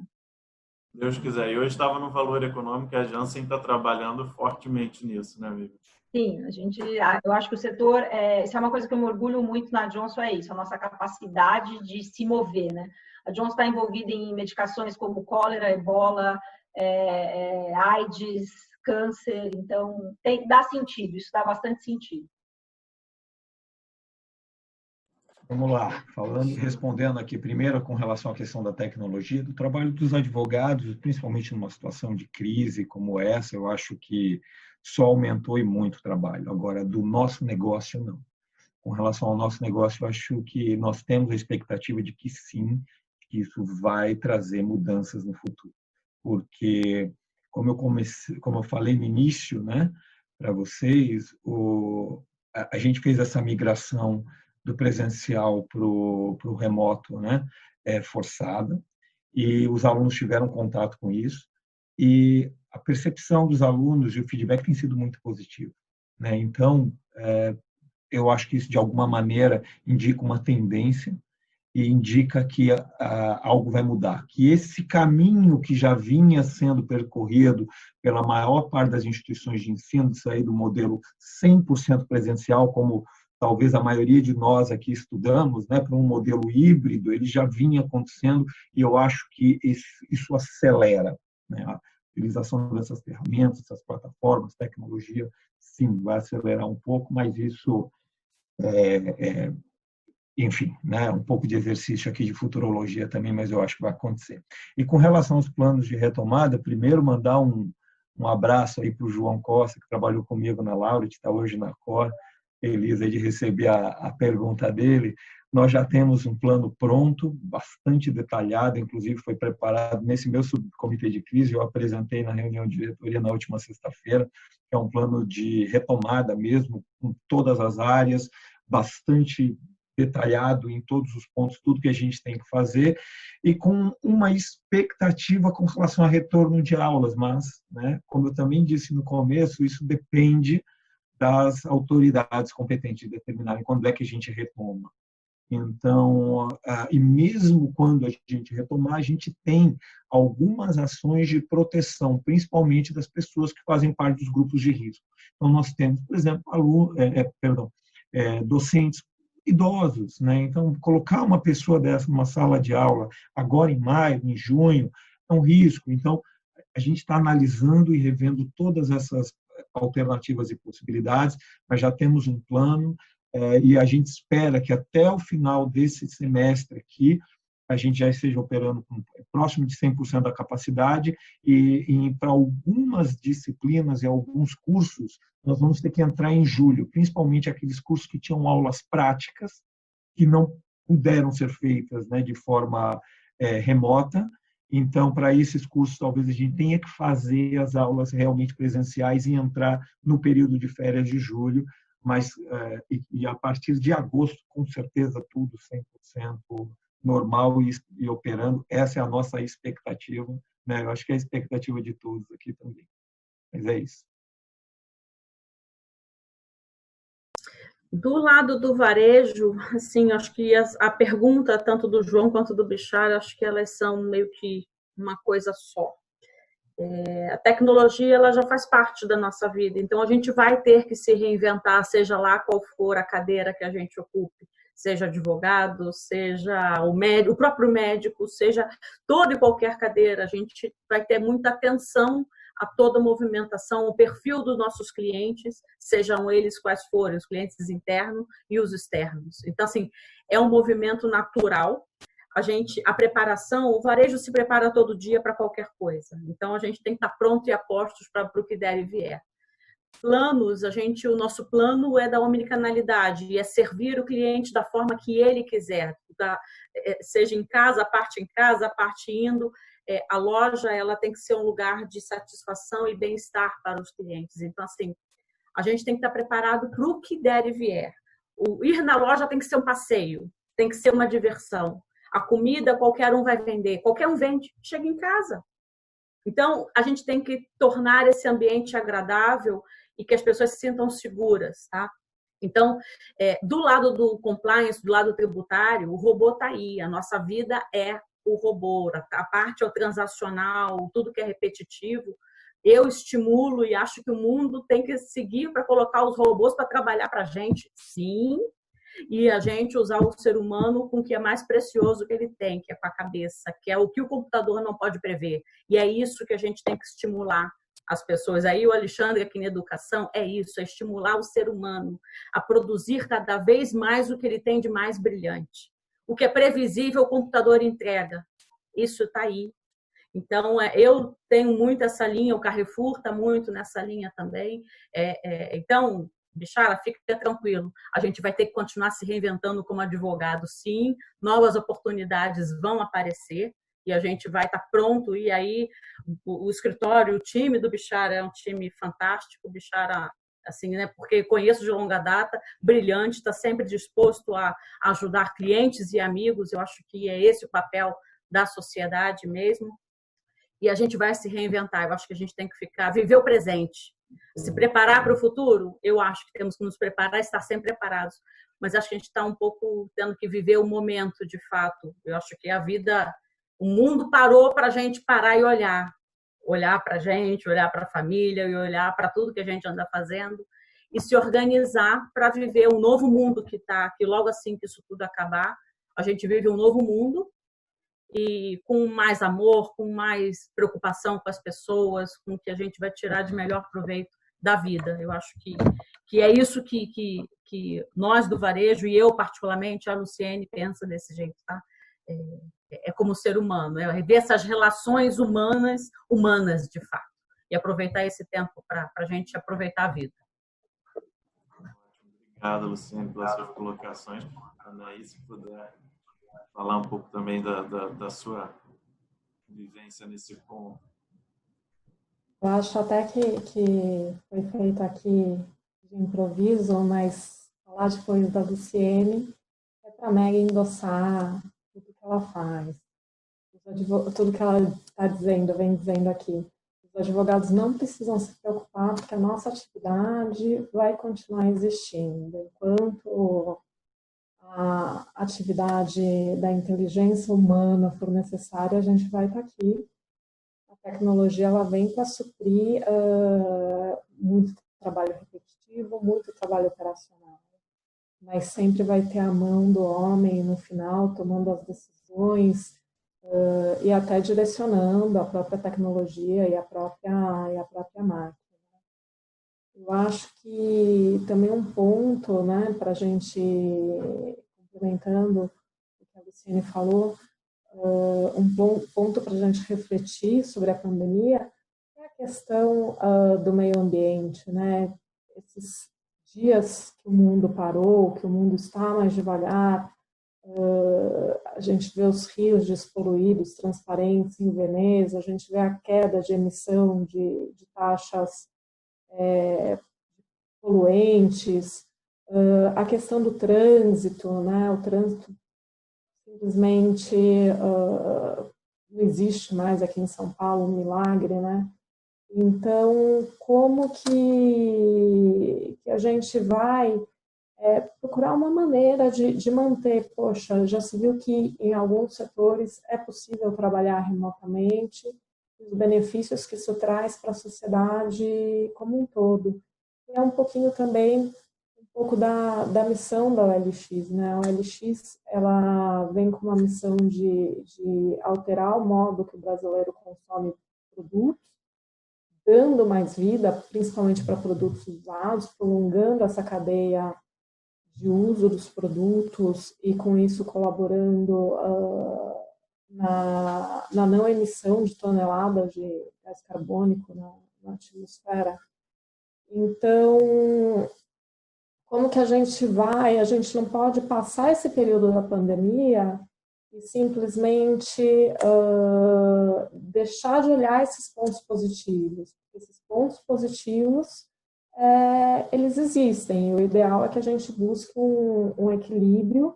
Deus quiser. E hoje estava no Valor Econômico, a Janssen está trabalhando fortemente nisso, né, Vivian? Sim, eu acho que o setor, isso é uma coisa que eu me orgulho muito na Johnson, é isso, a nossa capacidade de se mover, né? A Johnson está envolvida em medicações como cólera, ebola, AIDS, câncer, então dá sentido, isso dá bastante sentido. Vamos lá, respondendo aqui primeiro com relação à questão da tecnologia, do trabalho dos advogados, principalmente numa situação de crise como essa, eu acho que só aumentou e muito o trabalho. Agora, do nosso negócio, não. Com relação ao nosso negócio, eu acho que nós temos a expectativa de que sim, que isso vai trazer mudanças no futuro. Porque, como eu falei no início, né, para vocês, a gente fez essa migração do presencial para o remoto, né, forçada, e os alunos tiveram contato com isso, e a percepção dos alunos e o feedback tem sido muito positivo, né? Então, eu acho que isso, de alguma maneira, indica uma tendência e indica que algo vai mudar. Que esse caminho que já vinha sendo percorrido pela maior parte das instituições de ensino, de sair do modelo 100% presencial, como talvez a maioria de nós aqui estudamos, né, para um modelo híbrido, ele já vinha acontecendo, e eu acho que isso acelera, né, a utilização dessas ferramentas, dessas plataformas, tecnologia, sim, vai acelerar um pouco, mas isso enfim, né, um pouco de exercício aqui de futurologia também, mas eu acho que vai acontecer. E com relação aos planos de retomada, primeiro mandar um abraço aí para o João Costa, que trabalhou comigo na Laureate, está hoje na Cor, feliz aí de receber a pergunta dele. Nós já temos um plano pronto, bastante detalhado, inclusive foi preparado nesse meu subcomitê de crise, eu apresentei na reunião de diretoria na última sexta-feira, que é um plano de retomada mesmo, com todas as áreas, bastante detalhado em todos os pontos, tudo que a gente tem que fazer, e com uma expectativa com relação a retorno de aulas, mas, né, como eu também disse no começo, isso depende das autoridades competentes de determinarem quando é que a gente retoma. Então, e mesmo quando a gente retomar, a gente tem algumas ações de proteção, principalmente das pessoas que fazem parte dos grupos de risco. Então, nós temos, por exemplo, docentes idosos, né? Então, colocar uma pessoa dessa numa sala de aula agora em maio, em junho, é um risco. Então, a gente está analisando e revendo todas essas alternativas e possibilidades, mas já temos um plano e a gente espera que até o final desse semestre aqui a gente já esteja operando com próximo de 100% da capacidade e para algumas disciplinas e alguns cursos nós vamos ter que entrar em julho, principalmente aqueles cursos que tinham aulas práticas que não puderam ser feitas, né, de forma remota. Então, para esses cursos, talvez a gente tenha que fazer as aulas realmente presenciais e entrar no período de férias de julho, mas e a partir de agosto, com certeza, tudo 100% normal e operando. Essa é a nossa expectativa, né? Eu acho que é a expectativa de todos aqui também. Mas é isso. Do lado do varejo, assim, acho que a pergunta, tanto do João quanto do Bichara, acho que elas são meio que uma coisa só. A tecnologia ela já faz parte da nossa vida, então a gente vai ter que se reinventar, seja lá qual for a cadeira que a gente ocupe, seja advogado, seja o próprio médico, seja toda e qualquer cadeira, a gente vai ter muita atenção a toda a movimentação, o perfil dos nossos clientes, sejam eles quais forem, os clientes internos e os externos. Então, assim, é um movimento natural. A preparação, o varejo se prepara todo dia para qualquer coisa. Então, a gente tem que estar pronto e a postos para o que der e vier. Planos, o nosso plano é da omnicanalidade, é servir o cliente da forma que ele quiser, seja em casa, a parte indo. A loja ela tem que ser um lugar de satisfação e bem-estar para os clientes. Então, assim, a gente tem que estar preparado para o que der e vier. O ir na loja tem que ser um passeio, tem que ser uma diversão. A comida qualquer um vai vender, qualquer um vende, chega em casa. Então, a gente tem que tornar esse ambiente agradável e que as pessoas se sintam seguras, tá? Então, do lado do compliance, do lado tributário, o robô está aí. A nossa vida é o robô, a parte transacional, tudo que é repetitivo. Eu estimulo e acho que o mundo tem que seguir para colocar os robôs para trabalhar para a gente, sim, e a gente usar o ser humano com o que é mais precioso que ele tem, que é com a cabeça, que é o que o computador não pode prever. E é isso que a gente tem que estimular as pessoas. Aí o Alexandre aqui na educação é isso, é estimular o ser humano a produzir cada vez mais o que ele tem de mais brilhante. O que é previsível, o computador entrega. Isso está aí. Então, eu tenho muito essa linha, o Carrefour está muito nessa linha também. Então, Bichara, fica tranquilo. A gente vai ter que continuar se reinventando como advogado, sim. Novas oportunidades vão aparecer e a gente vai estar pronto. E aí, o escritório, o time do Bichara é um time fantástico. O Bichara, assim, né, porque conheço de longa data, brilhante, está sempre disposto a ajudar clientes e amigos. Eu acho que é esse o papel da sociedade mesmo. E a gente vai se reinventar. Eu acho que a gente tem que viver o presente. Se preparar para o futuro, eu acho que temos que nos preparar, estar sempre preparados. Mas acho que a gente está um pouco tendo que viver o momento, de fato. Eu acho que a vida, o mundo parou para a gente parar e olhar. Olhar para a gente, olhar para a família e olhar para tudo que a gente anda fazendo e se organizar para viver um novo mundo que logo assim que isso tudo acabar, a gente vive um novo mundo e com mais amor, com mais preocupação com as pessoas, com o que a gente vai tirar de melhor proveito da vida. Eu acho que é isso que nós do varejo, e eu particularmente, a Luciene, pensa desse jeito, tá? É como ser humano, é ver essas relações humanas de fato, e aproveitar esse tempo para a gente aproveitar a vida. Obrigado, Luciene, pelas suas colocações. Anaí, se puder falar um pouco também da sua vivência nesse ponto. Eu acho até que foi feito aqui de improviso, mas falar depois da Luciene é para a Meg endossar tudo que ela faz, tudo que ela está dizendo, vem dizendo aqui. Os advogados não precisam se preocupar porque a nossa atividade vai continuar existindo. Enquanto a atividade da inteligência humana for necessária, a gente vai estar aqui. A tecnologia ela vem para suprir muito trabalho repetitivo, muito trabalho operacional, mas sempre vai ter a mão do homem no final, tomando as decisões e até direcionando a própria tecnologia e a própria máquina. Eu acho que também um ponto, né, para a gente, complementando o que a Luciene falou, um ponto para a gente refletir sobre a pandemia é a questão do meio ambiente, né? Esses dias que o mundo parou, que o mundo está mais devagar, a gente vê os rios despoluídos, transparentes em Veneza, a gente vê a queda de emissão de taxas poluentes, a questão do trânsito, né? O trânsito simplesmente não existe mais aqui em São Paulo, um milagre, né? Então, como que a gente vai procurar uma maneira de manter, poxa, já se viu que em alguns setores é possível trabalhar remotamente, os benefícios que isso traz para a sociedade como um todo. E é um pouquinho também um pouco da missão da OLX, né? A OLX, ela vem com uma missão de alterar o modo que o brasileiro consome produtos, dando mais vida, principalmente para produtos usados, prolongando essa cadeia de uso dos produtos e, com isso, colaborando na não emissão de toneladas de gás carbônico na atmosfera. Então, como que a gente não pode passar esse período da pandemia e simplesmente deixar de olhar esses pontos positivos. Esses pontos positivos, eles existem. O ideal é que a gente busque um equilíbrio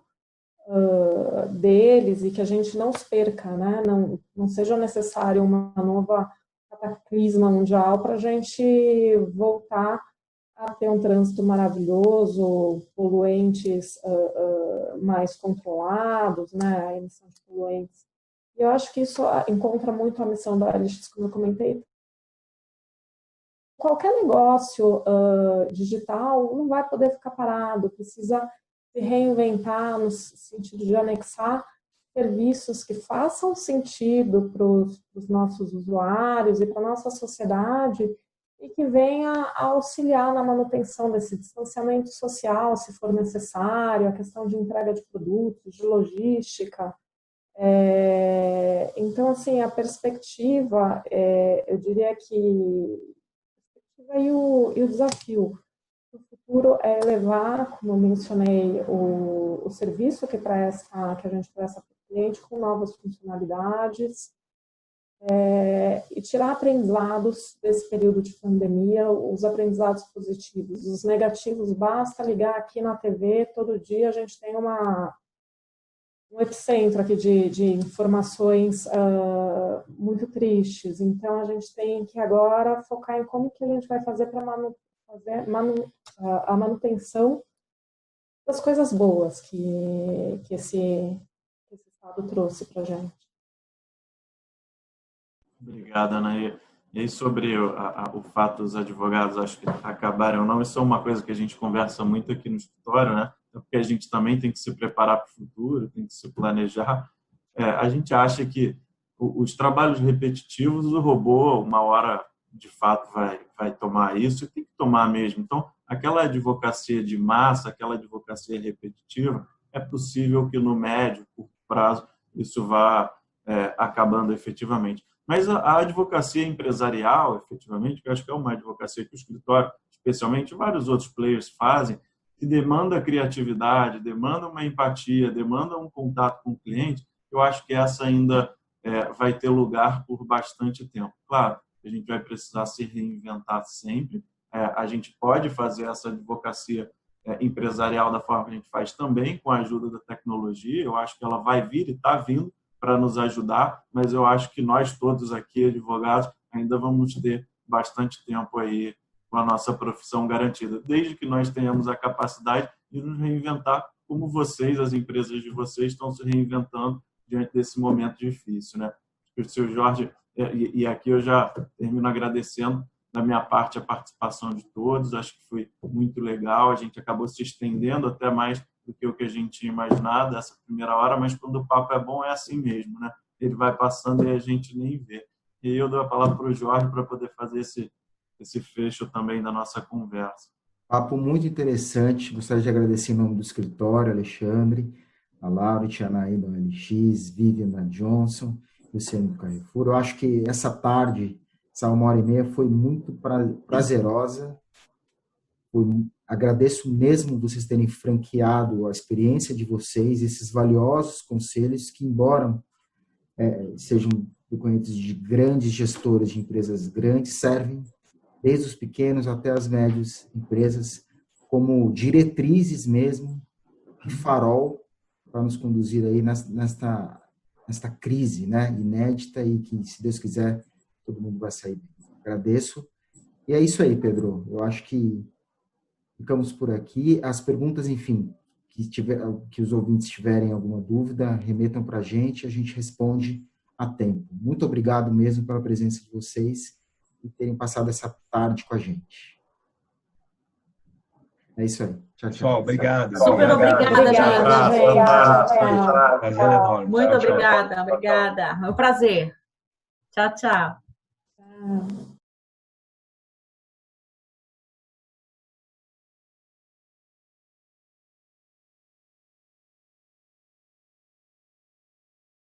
deles e que a gente não se perca, né? Não seja necessário uma nova cataclisma mundial para a gente voltar a ter um trânsito maravilhoso, poluentes mais controlados, né, a emissão de poluentes. E eu acho que isso encontra muito a missão da OLX, como eu comentei. Qualquer negócio digital não vai poder ficar parado, precisa se reinventar no sentido de anexar serviços que façam sentido para os nossos usuários e para a nossa sociedade, e que venha a auxiliar na manutenção desse distanciamento social, se for necessário, a questão de entrega de produtos, de logística. Então, assim, a perspectiva, eu diria que a perspectiva e o desafio do futuro é levar, como eu mencionei, o serviço que a gente presta para o cliente com novas funcionalidades, e tirar aprendizados desse período de pandemia, os aprendizados positivos. Os negativos, basta ligar aqui na TV, todo dia a gente tem uma um epicentro aqui de informações muito tristes. Então, a gente tem que agora focar em como que a gente vai fazer para a manutenção das coisas boas que esse estado trouxe para a gente. Obrigado, Ana. E aí, sobre o fato dos advogados, acho que acabarem ou não, isso é uma coisa que a gente conversa muito aqui no escritório, né? Porque a gente também tem que se preparar para o futuro, tem que se planejar. A gente acha que os trabalhos repetitivos, o robô, uma hora, de fato, vai tomar isso e tem que tomar mesmo. Então, aquela advocacia de massa, aquela advocacia repetitiva, é possível que no médio, curto prazo, isso vá acabando efetivamente. Mas a advocacia empresarial, efetivamente, que eu acho que é uma advocacia que o escritório, especialmente vários outros players fazem, que demanda criatividade, demanda uma empatia, demanda um contato com o cliente, eu acho que essa ainda vai ter lugar por bastante tempo. Claro, a gente vai precisar se reinventar sempre. A gente pode fazer essa advocacia empresarial da forma que a gente faz também, com a ajuda da tecnologia. Eu acho que ela vai vir e está vindo para nos ajudar, mas eu acho que nós todos aqui, advogados, ainda vamos ter bastante tempo aí com a nossa profissão garantida, desde que nós tenhamos a capacidade de nos reinventar, como vocês, as empresas de vocês, estão se reinventando diante desse momento difícil, né? O seu Jorge, e aqui eu já termino agradecendo da minha parte a participação de todos, acho que foi muito legal, a gente acabou se estendendo até mais do que o que a gente tinha imaginado essa primeira hora, mas quando o papo é bom é assim mesmo, né? Ele vai passando e a gente nem vê. E eu dou a palavra para o Jorge para poder fazer esse fecho também da nossa conversa. Papo muito interessante, gostaria de agradecer em nome do escritório, Alexandre, a Laura, a Anaí da OLX, Vivian da Johnson, Luciano do Carrefour. Eu acho que essa tarde, essa 1h30, foi muito prazerosa. Agradeço mesmo vocês terem franqueado a experiência de vocês, esses valiosos conselhos que, embora sejam decorrentes de grandes gestores de empresas grandes, servem desde os pequenos até as médias empresas como diretrizes mesmo, de farol, para nos conduzir aí nesta crise, né, inédita, e que, se Deus quiser, todo mundo vai sair bem. Agradeço. E é isso aí, Pedro. Eu acho que ficamos por aqui. As perguntas, enfim, que os ouvintes tiverem alguma dúvida, remetam para a gente responde a tempo. Muito obrigado mesmo pela presença de vocês e terem passado essa tarde com a gente. É isso aí. Tchau, tchau. Pessoal, obrigado. Super obrigada, gente. Prazer enorme. Muito Tchau, tchau. obrigada. É um prazer. Tchau, tchau. Tchau.